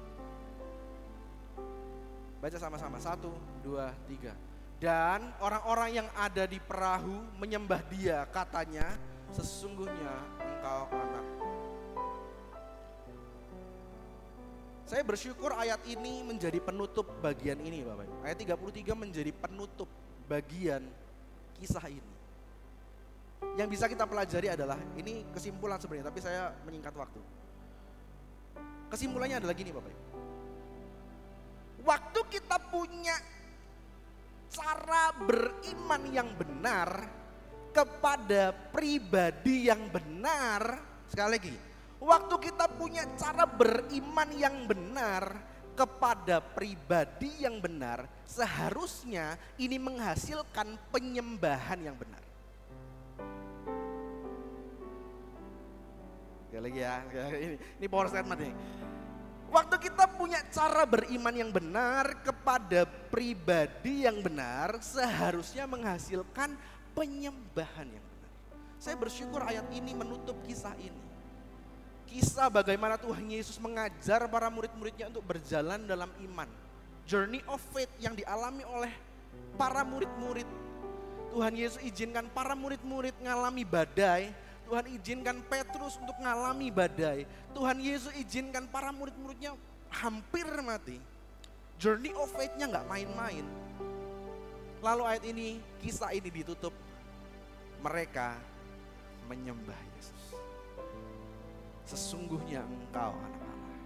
Baca sama-sama, 1, 2, 3. Dan orang-orang yang ada di perahu menyembah dia, katanya, sesungguhnya engkau anak. Saya bersyukur ayat ini menjadi penutup bagian ini Bapak Ibu. Ayat 33 menjadi penutup bagian kisah ini. Yang bisa kita pelajari adalah, ini kesimpulan sebenarnya, tapi saya menyingkat waktu. Kesimpulannya adalah gini Bapak Ibu. Waktu kita punya cara beriman yang benar kepada pribadi yang benar, sekali lagi, waktu kita punya cara beriman yang benar kepada pribadi yang benar, seharusnya ini menghasilkan penyembahan yang benar. Sekali lagi ya, ini power statement nih. Waktu kita punya cara beriman yang benar kepada pribadi yang benar, seharusnya menghasilkan penyembahan yang benar. Saya bersyukur ayat ini menutup kisah ini. Kisah bagaimana Tuhan Yesus mengajar para murid-muridnya untuk berjalan dalam iman. Journey of faith yang dialami oleh para murid-murid. Tuhan Yesus izinkan para murid-murid ngalami badai. Tuhan izinkan Petrus untuk ngalami badai. Tuhan Yesus izinkan para murid-muridnya hampir mati. Journey of faith-nya gak main-main. Lalu ayat ini, kisah ini ditutup. Mereka menyembah Yesus. Sesungguhnya engkau anak Allah.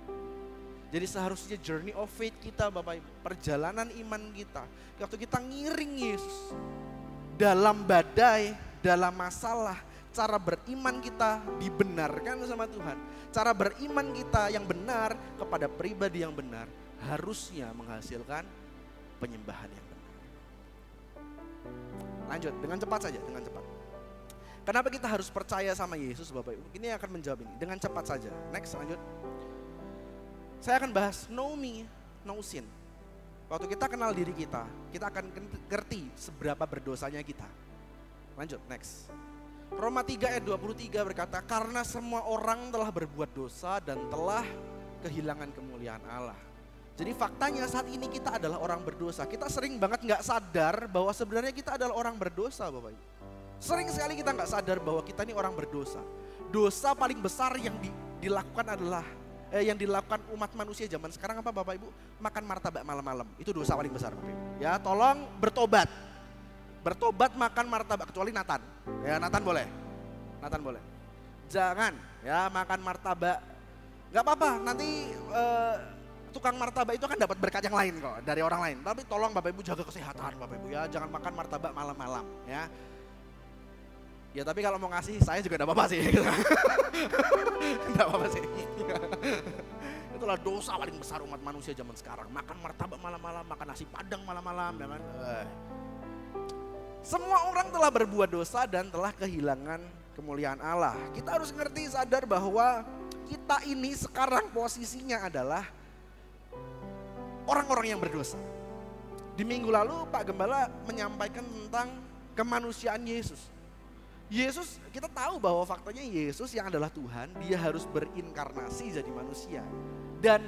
Jadi seharusnya journey of faith kita Bapak Ibu, perjalanan iman kita, waktu kita ngiring Yesus dalam badai, dalam masalah, cara beriman kita dibenarkan sama Tuhan. Cara beriman kita yang benar kepada pribadi yang benar harusnya menghasilkan penyembahan yang benar. Lanjut, dengan cepat saja, dengan cepat. Kenapa kita harus percaya sama Yesus Bapak Ibu? Ini akan menjawab ini, dengan cepat saja. Next, lanjut. Saya akan bahas know me, no sin. Waktu kita kenal diri kita akan ngerti seberapa berdosanya kita. Lanjut, next. Roma 3 ayat 23 berkata, karena semua orang telah berbuat dosa dan telah kehilangan kemuliaan Allah. Jadi faktanya saat ini kita adalah orang berdosa. Kita sering banget gak sadar bahwa sebenarnya kita adalah orang berdosa Bapak Ibu. Sering sekali kita gak sadar bahwa kita ini orang berdosa. Dosa paling besar yang dilakukan adalah yang dilakukan umat manusia zaman sekarang apa Bapak Ibu? Makan martabak malam-malam. Itu dosa paling besar Bapak Ibu. Ya tolong bertobat. Bertobat makan martabak, kecuali Nathan. Ya Nathan boleh. Nathan boleh. Jangan ya makan martabak. Gak apa-apa, nanti tukang martabak itu akan dapat berkat yang lain kok dari orang lain. Tapi tolong Bapak Ibu jaga kesehatan Bapak Ibu ya. Jangan makan martabak malam-malam ya. Ya tapi kalau mau ngasih saya juga gak apa-apa sih. Gak apa-apa sih. Itulah dosa paling besar umat manusia zaman sekarang. Makan martabak malam-malam, makan nasi padang malam-malam. Ya kan? Semua orang telah berbuat dosa dan telah kehilangan kemuliaan Allah. Kita harus ngerti, sadar bahwa kita ini sekarang posisinya adalah orang-orang yang berdosa. Di minggu lalu Pak Gembala menyampaikan tentang kemanusiaan Yesus. Yesus, kita tahu bahwa faktanya Yesus yang adalah Tuhan, dia harus berinkarnasi jadi manusia. Dan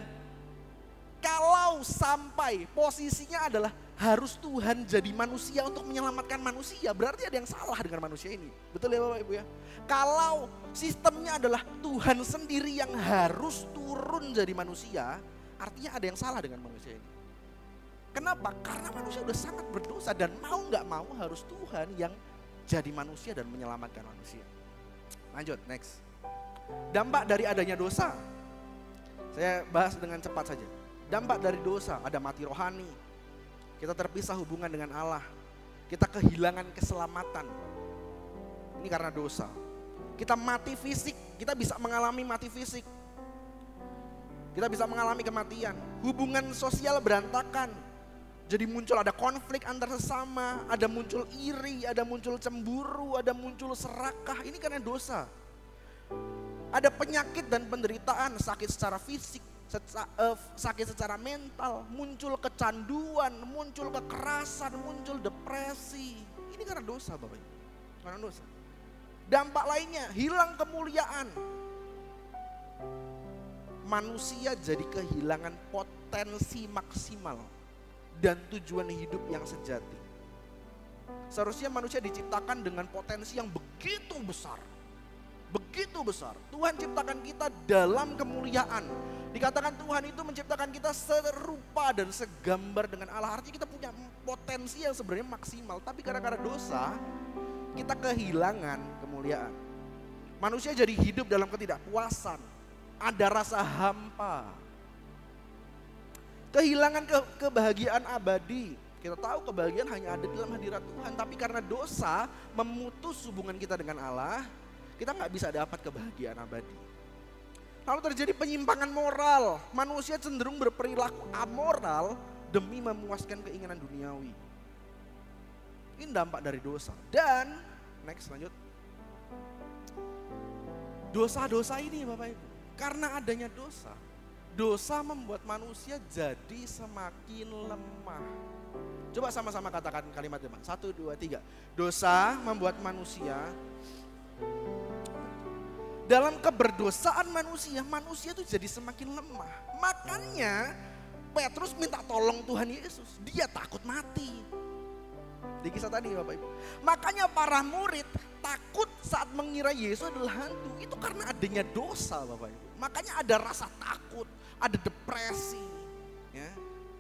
kalau sampai posisinya adalah harus Tuhan jadi manusia untuk menyelamatkan manusia, berarti ada yang salah dengan manusia ini. Betul ya Bapak Ibu ya? Kalau sistemnya adalah Tuhan sendiri yang harus turun jadi manusia, artinya ada yang salah dengan manusia ini. Kenapa? Karena manusia udah sangat berdosa dan mau gak mau harus Tuhan yang jadi manusia dan menyelamatkan manusia. Lanjut, next. Dampak dari adanya dosa. Saya bahas dengan cepat saja. Dampak dari dosa, ada mati rohani. Kita terpisah hubungan dengan Allah. Kita kehilangan keselamatan. Ini karena dosa. Kita mati fisik, kita bisa mengalami mati fisik. Kita bisa mengalami kematian. Hubungan sosial berantakan. Jadi muncul ada konflik antar sesama, ada muncul iri, ada muncul cemburu, ada muncul serakah. Ini karena dosa. Ada penyakit dan penderitaan, sakit secara fisik, sakit secara mental, muncul kecanduan, muncul kekerasan, muncul depresi. Ini karena dosa Bapak Ibu. Karena dosa. Dampak lainnya, hilang kemuliaan. Manusia jadi kehilangan potensi maksimal dan tujuan hidup yang sejati. Seharusnya manusia diciptakan dengan potensi yang begitu besar. Begitu besar. Tuhan ciptakan kita dalam kemuliaan. Dikatakan Tuhan itu menciptakan kita serupa dan segambar dengan Allah. Artinya kita punya potensi yang sebenarnya maksimal. Tapi gara-gara dosa, kita kehilangan kemuliaan. Manusia jadi hidup dalam ketidakpuasan. Ada rasa hampa. Kehilangan kebahagiaan abadi. Kita tahu kebahagiaan hanya ada dalam hadirat Tuhan. Tapi karena dosa memutus hubungan kita dengan Allah, kita gak bisa dapat kebahagiaan abadi. Lalu terjadi penyimpangan moral. Manusia cenderung berperilaku amoral demi memuaskan keinginan duniawi. Ini dampak dari dosa. Dan, next lanjut. Dosa-dosa ini Bapak Ibu, karena adanya dosa, dosa membuat manusia jadi semakin lemah. Coba sama-sama katakan kalimat depan. 1, 2, 3. Dosa membuat manusia, dalam keberdosaan manusia itu jadi semakin lemah. Makanya Petrus minta tolong Tuhan Yesus. Dia takut mati. Di kisah tadi Bapak Ibu. Makanya para murid takut saat mengira Yesus adalah hantu. Itu karena adanya dosa Bapak Ibu. Makanya ada rasa takut, ada depresi. Ya,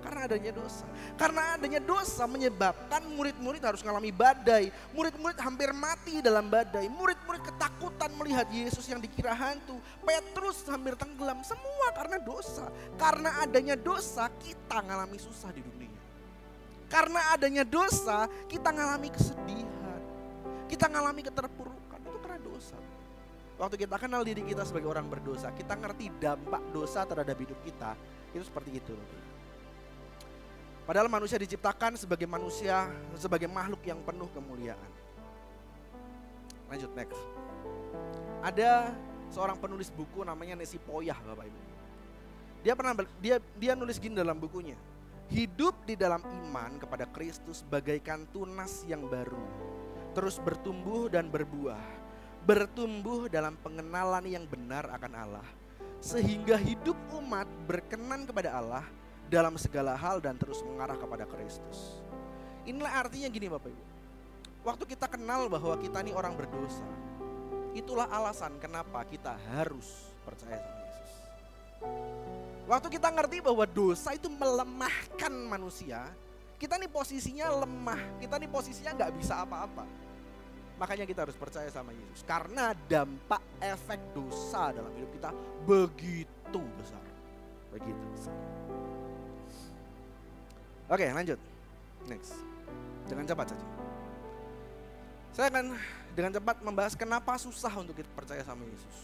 karena adanya dosa. Karena adanya dosa menyebabkan murid-murid harus mengalami badai. Murid-murid hampir mati dalam badai. Murid-murid ketakutan melihat Yesus yang dikira hantu. Petrus hampir tenggelam. Semua karena dosa. Karena adanya dosa kita mengalami susah di dunia. Karena adanya dosa kita mengalami kesedihan. Kita mengalami keterpurukan. Itu karena dosa. Waktu kita kenal diri kita sebagai orang berdosa, kita ngerti dampak dosa terhadap hidup kita. Itu seperti itu. Padahal manusia diciptakan sebagai manusia, sebagai makhluk yang penuh kemuliaan. Lanjut next. Ada seorang penulis buku namanya Nesi Poyah Bapak Ibu. Dia nulis gini dalam bukunya. Hidup di dalam iman kepada Kristus bagaikan tunas yang baru. Terus bertumbuh dan berbuah. Bertumbuh dalam pengenalan yang benar akan Allah. Sehingga hidup umat berkenan kepada Allah dalam segala hal dan terus mengarah kepada Kristus. Inilah artinya gini Bapak Ibu. Waktu kita kenal bahwa kita ini orang berdosa, itulah alasan kenapa kita harus percaya sama Yesus. Waktu kita ngerti bahwa dosa itu melemahkan manusia, kita nih posisinya lemah, kita nih posisinya gak bisa apa-apa. Makanya kita harus percaya sama Yesus. Karena dampak efek dosa dalam hidup kita begitu besar. Begitu besar. Oke, lanjut. Next. Dengan cepat saja. Saya akan dengan cepat membahas kenapa susah untuk kita percaya sama Yesus.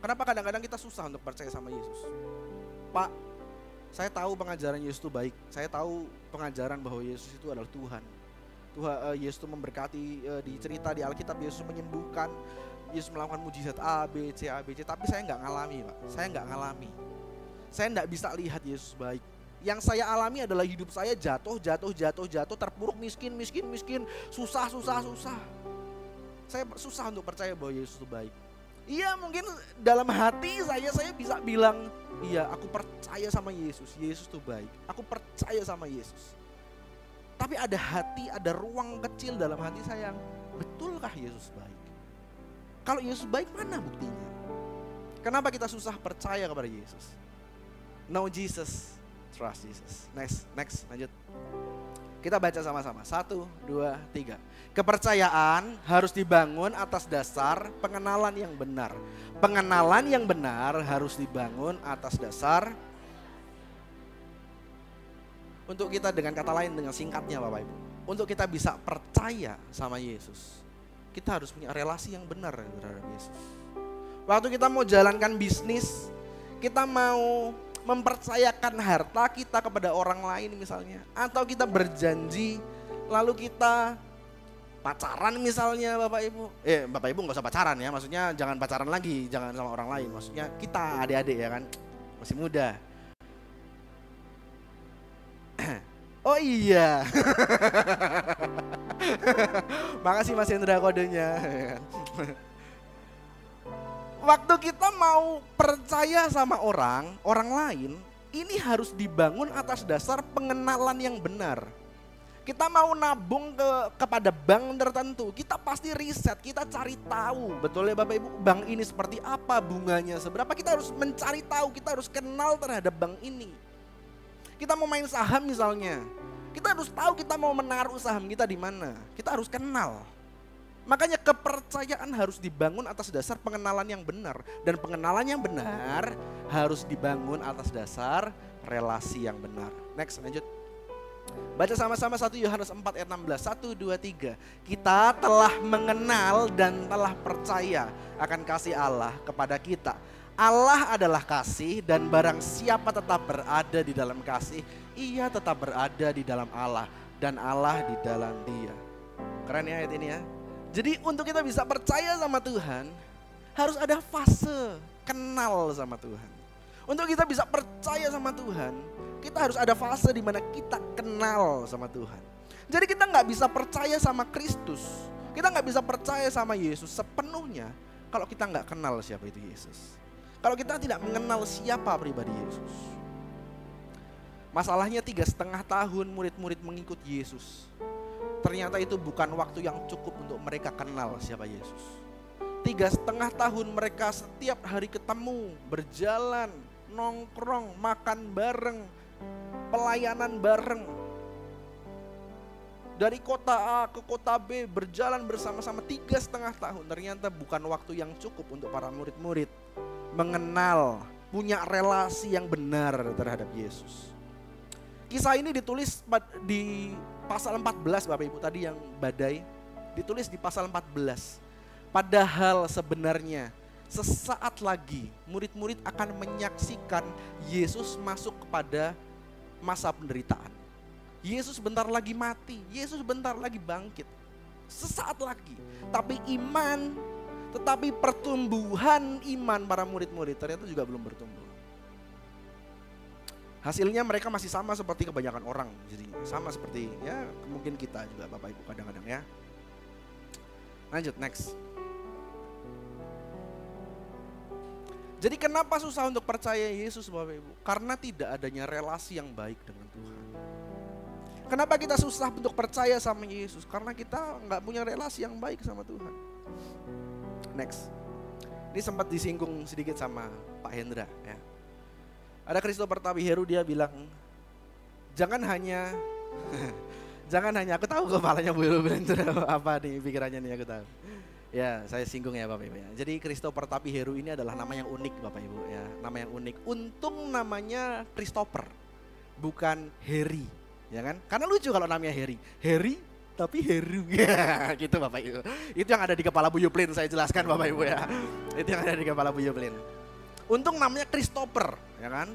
Kenapa kadang-kadang kita susah untuk percaya sama Yesus. Pak, saya tahu pengajaran Yesus itu baik. Saya tahu pengajaran bahwa Yesus itu adalah Tuhan. Yesus itu memberkati, di cerita di Alkitab Yesus menyembuhkan, Yesus melakukan mujizat A, B, C, tapi saya nggak ngalami Pak. Saya nggak ngalami. Saya nggak bisa lihat Yesus baik. Yang saya alami adalah hidup saya jatuh, terpuruk, miskin, susah. Saya susah untuk percaya bahwa Yesus itu baik. Iya, mungkin dalam hati saya bisa bilang, iya aku percaya sama Yesus, Yesus itu baik. Aku percaya sama Yesus. Tapi ada hati, ada ruang kecil dalam hati saya yang, betulkah Yesus baik? Kalau Yesus baik, mana buktinya? Kenapa kita susah percaya kepada Yesus? Know Jesus, trust Jesus. Next, lanjut. Kita baca sama-sama. 1, 2, 3. Kepercayaan harus dibangun atas dasar pengenalan yang benar. Pengenalan yang benar harus dibangun atas dasar. Untuk kita dengan kata lain, dengan singkatnya Bapak Ibu, untuk kita bisa percaya sama Yesus, kita harus punya relasi yang benar terhadap Yesus. Waktu kita mau jalankan bisnis, kita mau mempercayakan harta kita kepada orang lain misalnya, atau kita berjanji lalu kita pacaran misalnya Bapak Ibu. Bapak Ibu gak usah pacaran ya, maksudnya jangan pacaran lagi, jangan sama orang lain. Maksudnya kita adik-adik ya kan, masih muda. Oh iya. Makasih Mas Hendra kodenya. Waktu kita mau percaya sama orang lain, ini harus dibangun atas dasar pengenalan yang benar. Kita mau nabung kepada bank tertentu, kita pasti riset, kita cari tahu. Betul ya Bapak Ibu, bank ini seperti apa, bunganya seberapa, kita harus mencari tahu, kita harus kenal terhadap bank ini. Kita mau main saham misalnya, kita harus tahu kita mau menaruh saham kita di mana. Kita harus kenal. Makanya kepercayaan harus dibangun atas dasar pengenalan yang benar. Dan pengenalan yang benar harus dibangun atas dasar relasi yang benar. Next, lanjut. Baca sama-sama 1 Yohanes 4 ayat 16. 1, 2, 3. Kita telah mengenal dan telah percaya akan kasih Allah kepada kita. Allah adalah kasih, dan barang siapa tetap berada di dalam kasih, ia tetap berada di dalam Allah, dan Allah di dalam dia. Keren ya ayat ini ya. Jadi untuk kita bisa percaya sama Tuhan, harus ada fase kenal sama Tuhan. Untuk kita bisa percaya sama Tuhan, kita harus ada fase di mana kita kenal sama Tuhan. Jadi kita gak bisa percaya sama Kristus, kita gak bisa percaya sama Yesus sepenuhnya kalau kita gak kenal siapa itu Yesus. Kalau kita tidak mengenal siapa pribadi Yesus. Masalahnya 3,5 tahun murid-murid mengikut Yesus. ternyata itu bukan waktu yang cukup untuk mereka kenal siapa Yesus. 3,5 tahun mereka setiap hari ketemu, berjalan, nongkrong, makan bareng, pelayanan bareng. Dari kota A ke kota B berjalan bersama-sama 3,5 tahun. Ternyata bukan waktu yang cukup untuk para murid-murid mengenal, punya relasi yang benar terhadap Yesus. Kisah ini ditulis di pasal 14 Bapak Ibu tadi yang badai. Ditulis di pasal 14. Padahal sebenarnya sesaat lagi murid-murid akan menyaksikan Yesus masuk kepada masa penderitaan. Yesus bentar lagi mati, Yesus bentar lagi bangkit. Sesaat lagi. Tetapi pertumbuhan iman para murid-murid ternyata juga belum bertumbuh. Hasilnya mereka masih sama seperti kebanyakan orang. Jadi sama seperti ya mungkin kita juga Bapak Ibu kadang-kadang ya. Lanjut next. Jadi kenapa susah untuk percaya Yesus Bapak Ibu? Karena tidak adanya relasi yang baik dengan Tuhan. Kenapa kita susah untuk percaya sama Yesus? Karena kita nggak punya relasi yang baik sama Tuhan. Next. Ini sempat disinggung sedikit sama Pak Hendra ya. Ada Christopher Tabiheru, dia bilang jangan hanya aku tahu kepalanya Bu Hendra apa nih pikirannya nih, aku tahu. Ya, saya singgung ya Bapak Ibu ya. Jadi Christopher Tabiheru ini adalah nama yang unik Bapak Ibu ya, nama yang unik. Untung namanya Christopher, bukan Harry, ya kan? Karena lucu kalau namanya Harry tapi Heru ya, gitu Bapak Ibu. Itu yang ada di kepala Bu Yuplin, saya jelaskan Bapak Ibu ya. Itu yang ada di kepala Bu Yuplin. Untung namanya Christopher, ya kan?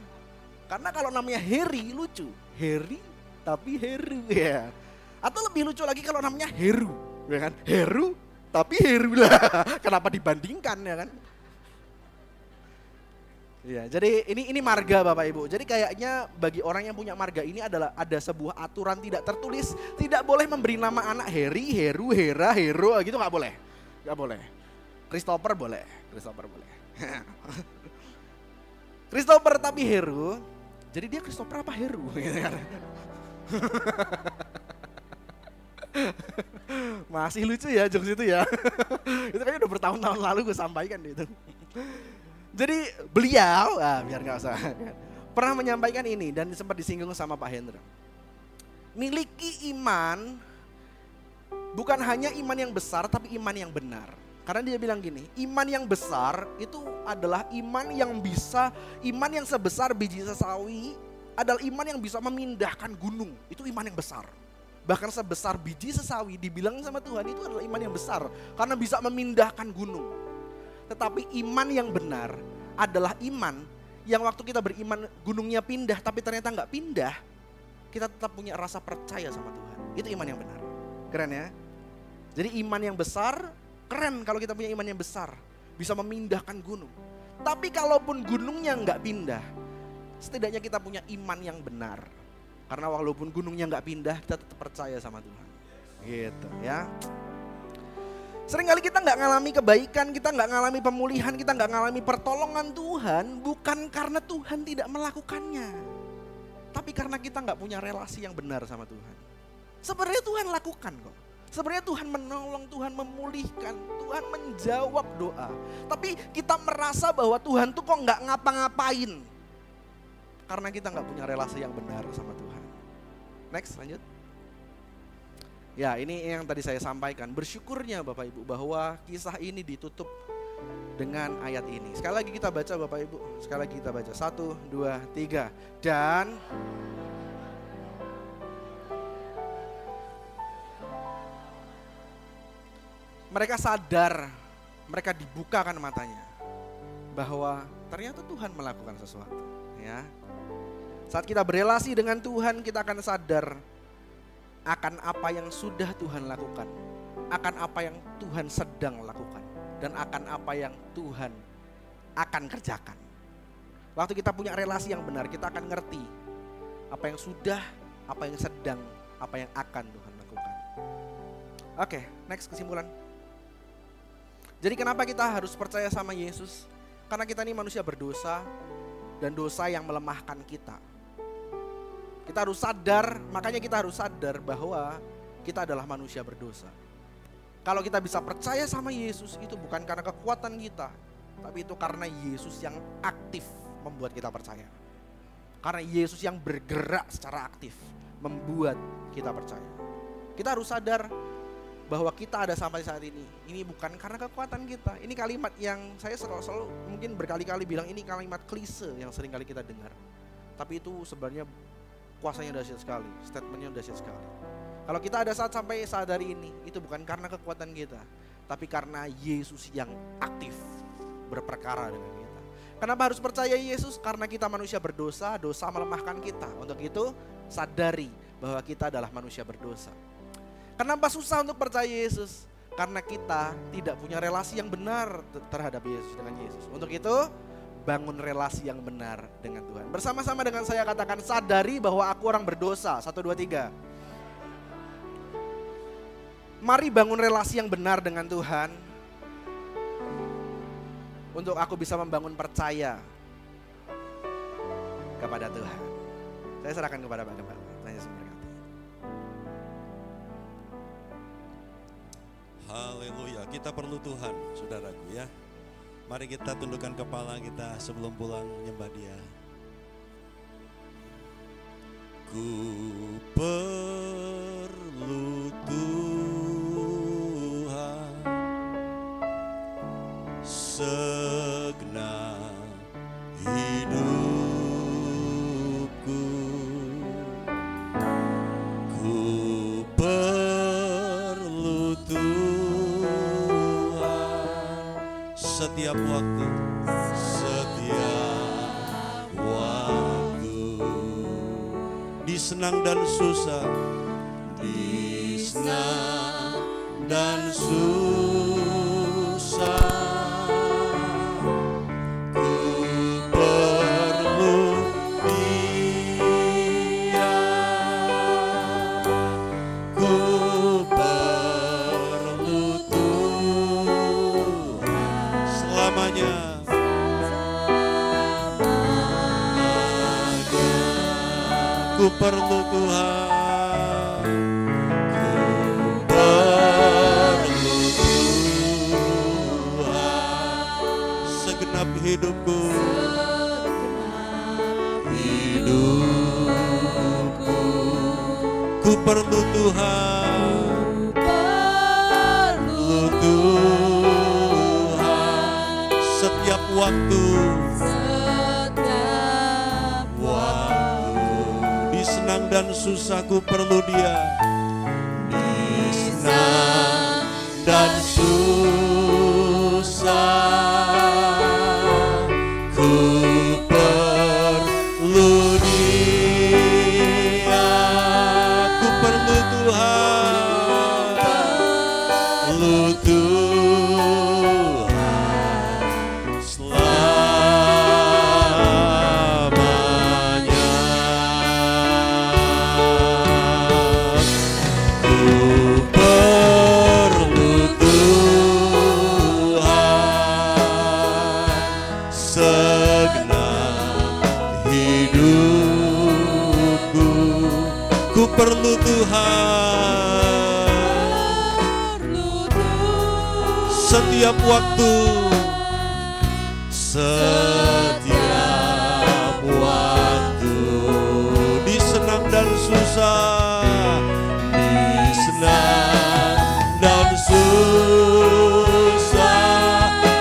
Karena kalau namanya Harry lucu, Harry tapi Heru ya. Atau lebih lucu lagi kalau namanya Heru, ya kan? Heru tapi Heru lah. Kenapa dibandingkan ya kan? Ya, jadi ini marga Bapak Ibu. Jadi kayaknya bagi orang yang punya marga ini adalah ada sebuah aturan tidak tertulis, tidak boleh memberi nama anak Harry, Heru, Hera, Hero gitu, nggak boleh. Nggak boleh. Christopher boleh. Christopher tapi Heru. Jadi dia Christopher apa Heru gitu kan. Masih lucu ya jokes itu ya. Itu kayaknya udah bertahun-tahun lalu gue sampaikan itu. Jadi beliau, biar gak usah, pernah menyampaikan ini dan sempat disinggung sama Pak Hendra. Miliki iman, bukan hanya iman yang besar tapi iman yang benar. Karena dia bilang gini, iman yang besar itu adalah iman yang sebesar biji sesawi, adalah iman yang bisa memindahkan gunung. Itu iman yang besar. Bahkan sebesar biji sesawi dibilang sama Tuhan itu adalah iman yang besar. Karena bisa memindahkan gunung. Tetapi iman yang benar adalah iman yang waktu kita beriman gunungnya pindah tapi ternyata nggak pindah, kita tetap punya rasa percaya sama Tuhan. Itu iman yang benar. Keren ya. Jadi iman yang besar, keren kalau kita punya iman yang besar, bisa memindahkan gunung. Tapi kalaupun gunungnya nggak pindah, setidaknya kita punya iman yang benar. Karena walaupun gunungnya nggak pindah, kita tetap percaya sama Tuhan. Gitu ya. Seringkali kita nggak ngalami kebaikan, kita nggak ngalami pemulihan, kita nggak ngalami pertolongan Tuhan, bukan karena Tuhan tidak melakukannya, tapi karena kita nggak punya relasi yang benar sama Tuhan. Sebenarnya Tuhan lakukan kok. Sebenarnya Tuhan menolong, Tuhan memulihkan, Tuhan menjawab doa. Tapi kita merasa bahwa Tuhan tuh kok nggak ngapa-ngapain, karena kita nggak punya relasi yang benar sama Tuhan. Next, lanjut. Ya, ini yang tadi saya sampaikan. Bersyukurnya Bapak Ibu bahwa kisah ini ditutup dengan ayat ini. Sekali lagi kita baca Bapak Ibu. Sekali lagi kita baca. 1, 2, 3. Dan mereka sadar, mereka dibukakan matanya bahwa ternyata Tuhan melakukan sesuatu. Ya. Saat kita berelasi dengan Tuhan, kita akan sadar akan apa yang sudah Tuhan lakukan, akan apa yang Tuhan sedang lakukan, dan akan apa yang Tuhan akan kerjakan. Waktu kita punya relasi yang benar, kita akan ngerti apa yang sudah, apa yang sedang, apa yang akan Tuhan lakukan. Oke, next kesimpulan. Jadi kenapa kita harus percaya sama Yesus? Karena kita ini manusia berdosa dan dosa yang melemahkan kita. Kita harus sadar, makanya kita harus sadar bahwa kita adalah manusia berdosa. Kalau kita bisa percaya sama Yesus, itu bukan karena kekuatan kita, tapi itu karena Yesus yang aktif membuat kita percaya. Karena Yesus yang bergerak secara aktif membuat kita percaya. Kita harus sadar bahwa kita ada sampai saat ini. Ini bukan karena kekuatan kita. Ini kalimat yang saya selalu mungkin berkali-kali bilang, ini kalimat klise yang sering kali kita dengar. Tapi itu sebenarnya kuasanya dahsyat sekali, statementnya dahsyat sekali. Kalau kita ada sampai saat hari ini, itu bukan karena kekuatan kita, tapi karena Yesus yang aktif berperkara dengan kita. Kenapa harus percaya Yesus? Karena kita manusia berdosa, dosa melemahkan kita. Untuk itu sadari bahwa kita adalah manusia berdosa. Kenapa susah untuk percaya Yesus? Karena kita tidak punya relasi yang benar terhadap Yesus, dengan Yesus. Untuk itu bangun relasi yang benar dengan Tuhan. Bersama-sama dengan saya katakan, sadari bahwa aku orang berdosa. 1, 2, 3. Mari bangun relasi yang benar dengan Tuhan, untuk aku bisa membangun percaya kepada Tuhan. Saya serahkan kepada Pak Gembala. Tuhan Yesus memberkati. Haleluya, kita perlu Tuhan, saudaraku ya. Mari kita tundukkan kepala kita sebelum pulang menyembah Dia. Ku perlu Tuhan segenap hidupku. Ku perlu Tuhan setiap waktu, setiap waktu. Di senang dan susah, di senang dan susah. Ku perlu Tuhan, ku perlu Tuhan segenap hidupku, ku perlu Tuhan, perlu Tuhan setiap waktu. Senang dan susah ku perlu Dia. Di senang dan susah ku perlu Dia. Ku perlu Tuhan, perlu Tuhan perlu Tuhan, setiap waktu, setiap waktu. Di senang dan susah, di senang dan susah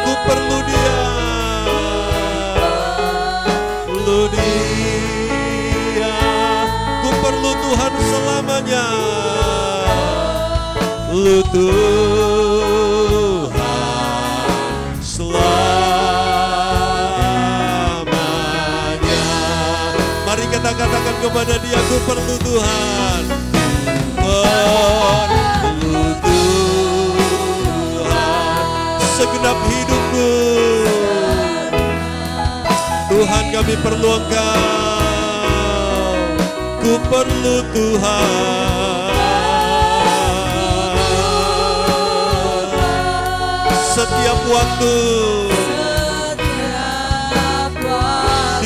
ku perlu Dia, perlu Dia. Perlu Tuhan selamanya, perlu Tuhan selamanya. Mari kita katakan kepada Dia, ku perlu Tuhan, perlu Tuhan segenap hidupku. Tuhan, kami perlu Engkau. Ku perlu Tuhan setiap waktu,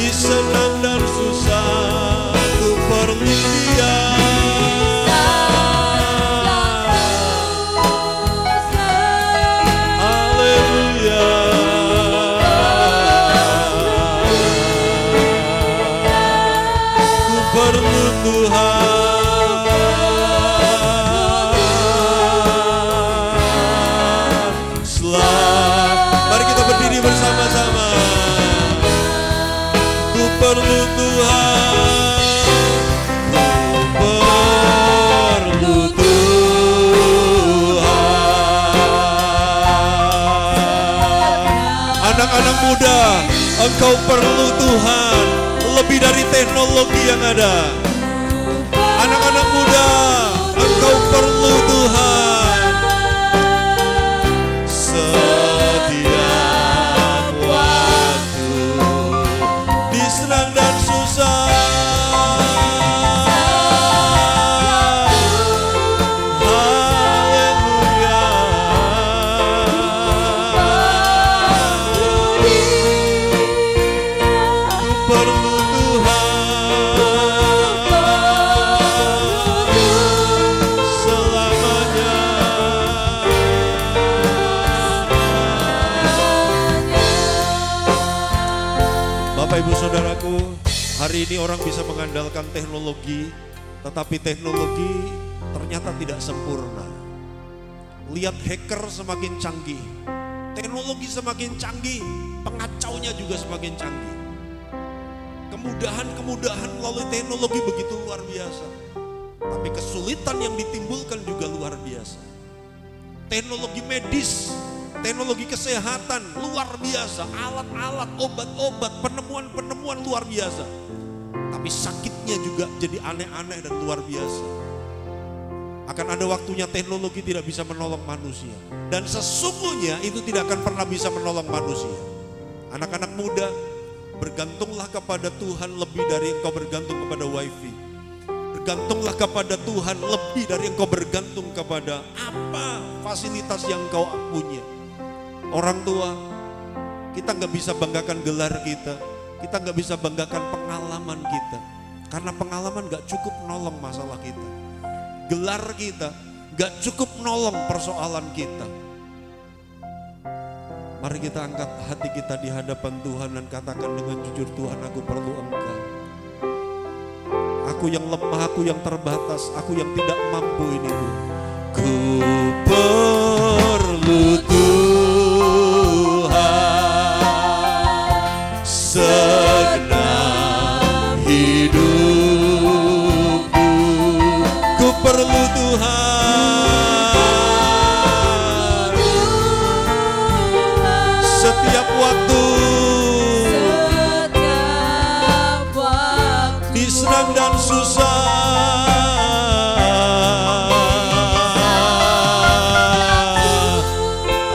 di senang dan susah ku perlu Dia. perlu Tuhan. Mari kita berdiri bersama-sama. Ku perlu Tuhan, ku perlu Tuhan. Anak-anak muda, engkau perlu Tuhan lebih dari teknologi yang ada. Anak-anak muda, engkau perlu Tuhan setiap waktu, disenang dan susah. Haleluya. Ku perlu selamanya. Bapak Ibu Saudaraku, hari ini orang bisa mengandalkan teknologi, tetapi teknologi ternyata tidak sempurna. Lihat hacker semakin canggih, teknologi semakin canggih, pengacaunya juga semakin canggih. Kemudahan-kemudahan melalui teknologi begitu luar biasa, tapi kesulitan yang ditimbulkan juga luar biasa. Teknologi medis, teknologi kesehatan luar biasa, alat-alat, obat-obat, penemuan-penemuan luar biasa. Tapi sakitnya juga jadi aneh-aneh dan luar biasa. Akan ada waktunya teknologi tidak bisa menolong manusia. Dan sesungguhnya itu tidak akan pernah bisa menolong manusia. Anak-anak muda, bergantunglah kepada Tuhan lebih dari engkau bergantung kepada wifi. Bergantunglah kepada Tuhan lebih dari engkau bergantung kepada apa fasilitas yang engkau punya. Orang tua, kita nggak bisa banggakan gelar kita, kita nggak bisa banggakan pengalaman kita, karena pengalaman nggak cukup menolong masalah kita. Gelar kita nggak cukup menolong persoalan kita. Mari kita angkat hati kita di hadapan Tuhan dan katakan dengan jujur, Tuhan, aku perlu Engkau. Aku yang lemah, aku yang terbatas, aku yang tidak mampu ini, Tuhan. Ku perlu Tuhan segenap hidupku. Ku perlu Tuhan setiap waktu, disenang dan susah.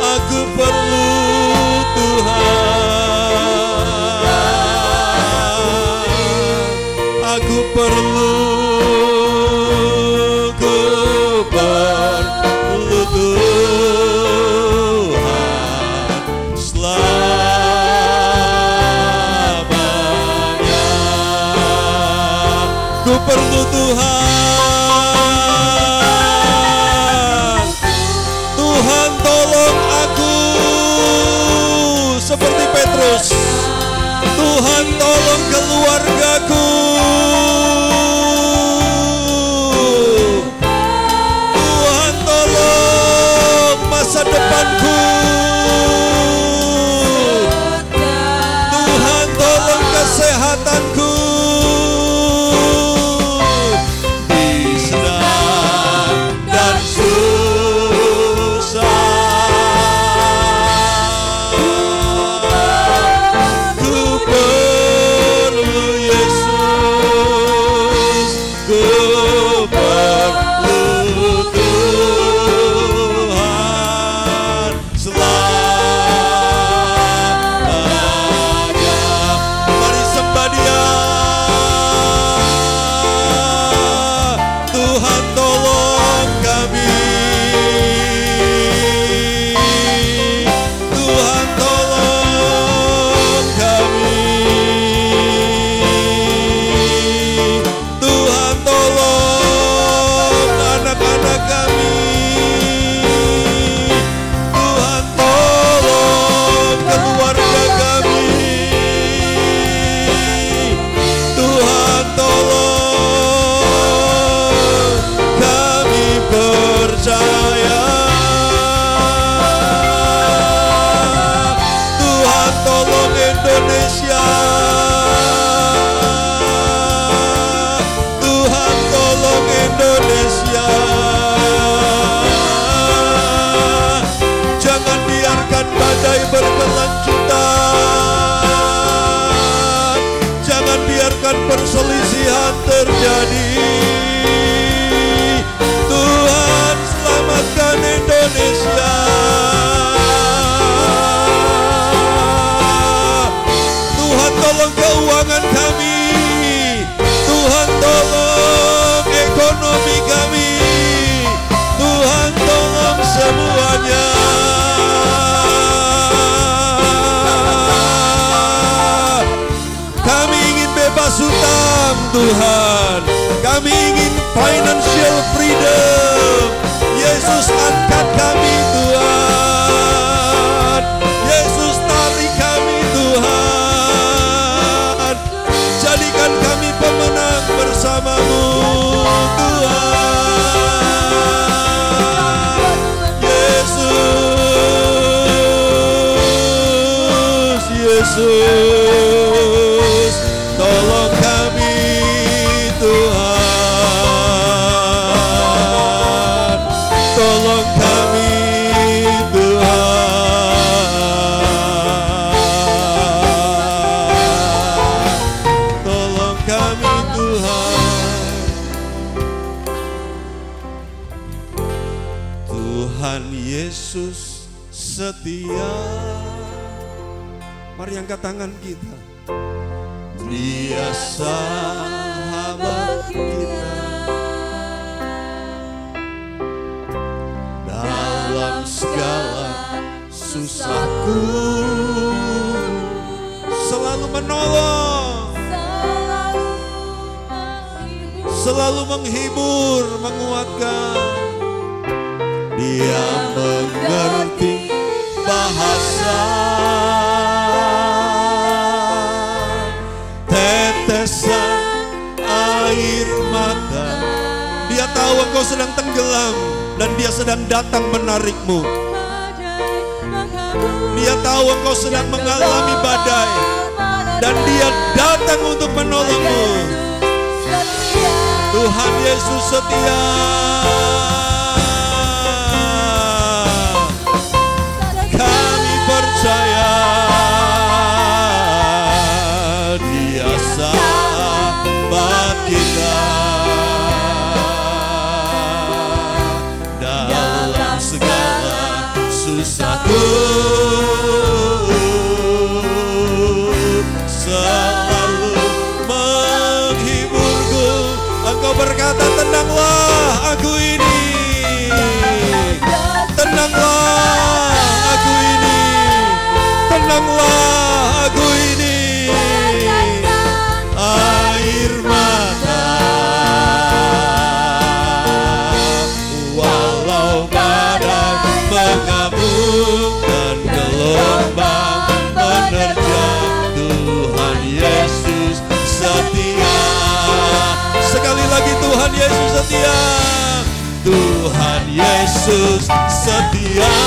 Aku perlu Tuhan, aku perlu, ku perlu Tuhan selamanya. Ku perlu Tuhan, Tuhan tolong aku seperti Petrus. Tuhan tolong keluargaku, Tuhan tolong masa depanku, Tuhan tolong kesehatanku. Disenang dan susah, ku perlu Yesus. pemulihan terjadi. Tuhan selamatkan Indonesia. Tuhan tolong keuangan kami. Tuhan tolong ekonomi kami. Tuhan tolong semuanya. Kami ingin bebas hutang Tuhan. Kami ingin financial freedom. Yesus angkat kami Tuhan. Yesus tarik kami Tuhan. Jadikan kami pemenang bersamamu Tuhan. Yesus, Yesus, tolong kami Tuhan. Tolong kami Tuhan. Tolong kami Tuhan. Tuhan Yesus setia. Mari angkat tangan kita. Dia sahabat kita dalam segala susahku, selalu menolong, selalu menghibur, menguatkan. Dia mengerti bahasa tetesan air mata. Dia tahu engkau sedang tenggelam dan dia sedang datang menarikmu. Dia tahu engkau sedang mengalami badai dan dia datang untuk menolongmu. Tuhan Yesus setia. Kami percaya dia sahabat kita dalam segala susahku, selalu menghiburku. Engkau berkata, tenanglah aku ini, tenanglah aku ini, tenanglah aku ini. Air mata walau badai mengamuk dan gelombang menerjang, Tuhan Yesus setia. Sekali lagi, Tuhan Yesus setia. Tuhan Yesus setia.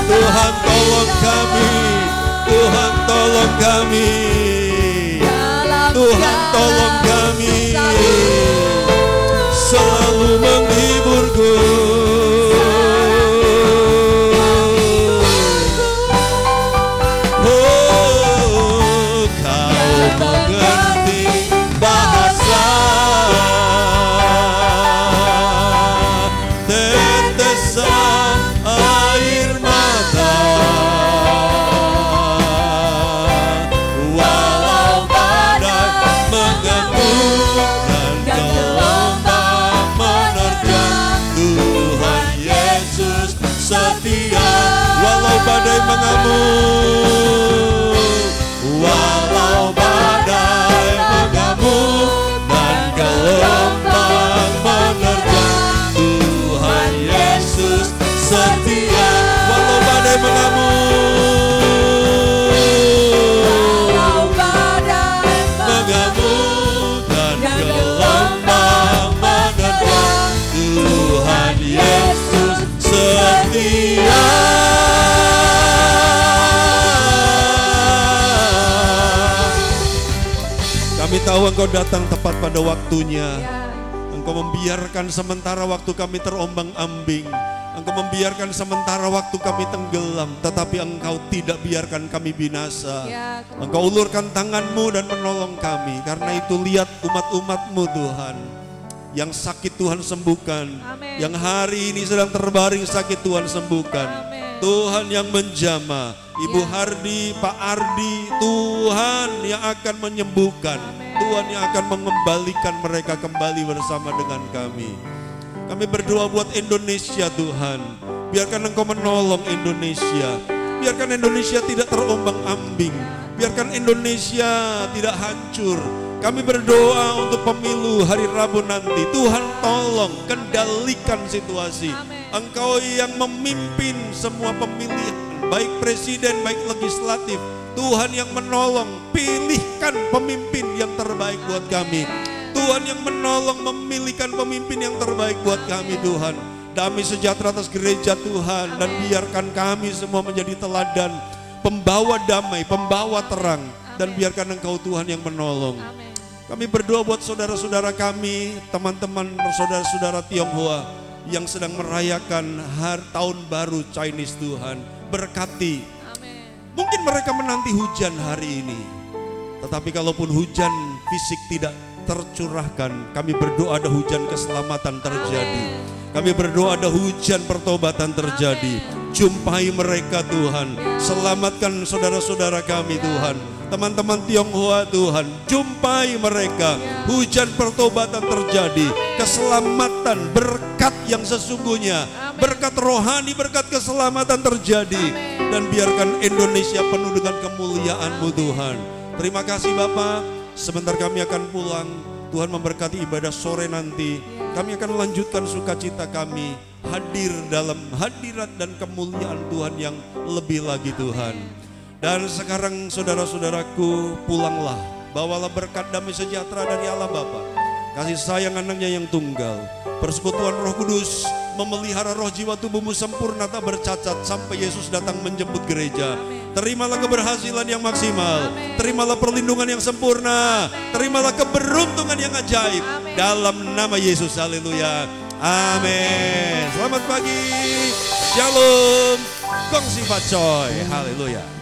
Tuhan tolong kami, Tuhan tolong kami, Tuhan tolong kami, selalu menghiburku. Oh, kau mengerti bahasa tetesan air mata. Walau badai mengamuk dan gelombang menerjang, Tuhan Yesus setia. Walau badai mengamuk, walau badai mengamuk dan gelombang menerjang, Tuhan Yesus setia. Walau badai mengamuk, mengamuk dan gelombang menerjang, Tuhan Yesus setia. Kami tahu Engkau datang tepat pada waktunya. Engkau membiarkan sementara waktu kami terombang-ambing. Engkau membiarkan sementara waktu kami tenggelam, tetapi Engkau tidak biarkan kami binasa. Ya, Tuhan. Engkau ulurkan tangan-Mu dan menolong kami. Karena itu lihat umat-umat-Mu Tuhan, yang sakit Tuhan sembuhkan. Amin. Yang hari ini sedang terbaring sakit Tuhan sembuhkan. Amin. Tuhan yang menjamah, Ibu Ya. Hardi, Pak Ardi, Tuhan yang akan menyembuhkan. Amin. Tuhan yang akan mengembalikan mereka kembali bersama dengan kami. Kami berdoa buat Indonesia Tuhan. Biarkan Engkau menolong Indonesia. Biarkan Indonesia tidak terombang-ambing. Biarkan Indonesia tidak hancur. Kami berdoa untuk pemilu hari Rabu nanti. Tuhan tolong kendalikan situasi. Engkau yang memimpin semua pemilihan, baik presiden, baik legislatif. Tuhan yang menolong, pilihkan pemimpin yang terbaik buat kami. Tuhan yang menolong memilihkan pemimpin yang terbaik buat kami Tuhan. Damai sejahtera atas gereja Tuhan. Dan biarkan kami semua menjadi teladan, pembawa damai, pembawa terang. Dan biarkan Engkau Tuhan yang menolong. Kami berdoa buat saudara-saudara kami, teman-teman saudara-saudara Tionghoa yang sedang merayakan tahun baru Chinese Tuhan. Berkati. Mungkin mereka menanti hujan hari ini. Tetapi kalaupun hujan fisik tidak tercurahkan, kami berdoa ada hujan keselamatan terjadi. Kami berdoa ada hujan pertobatan terjadi. Jumpai mereka Tuhan. Selamatkan saudara-saudara kami Tuhan. Teman-teman Tionghoa Tuhan, jumpai mereka. Hujan pertobatan terjadi. Keselamatan, berkat yang sesungguhnya. Berkat rohani, berkat keselamatan terjadi. Dan biarkan Indonesia penuh dengan kemuliaan-Mu Tuhan. Terima kasih Bapak. Sebentar kami akan pulang. Tuhan memberkati ibadah sore nanti. Kami akan lanjutkan sukacita kami. Hadir dalam hadirat dan kemuliaan Tuhan yang lebih lagi Tuhan. Dan sekarang saudara-saudaraku, pulanglah. Bawalah berkat damai sejahtera dari Allah Bapa, kasih sayang anaknya yang tunggal, persekutuan Roh Kudus, memelihara roh jiwa tubuhmu sempurna tak bercacat sampai Yesus datang menjemput gereja. Terimalah keberhasilan yang maksimal. Terimalah perlindungan yang sempurna. Terimalah keberuntungan yang ajaib. Dalam nama Yesus, haleluya. Amin. Selamat pagi. Shalom. Gongsi Pacoy. Haleluya.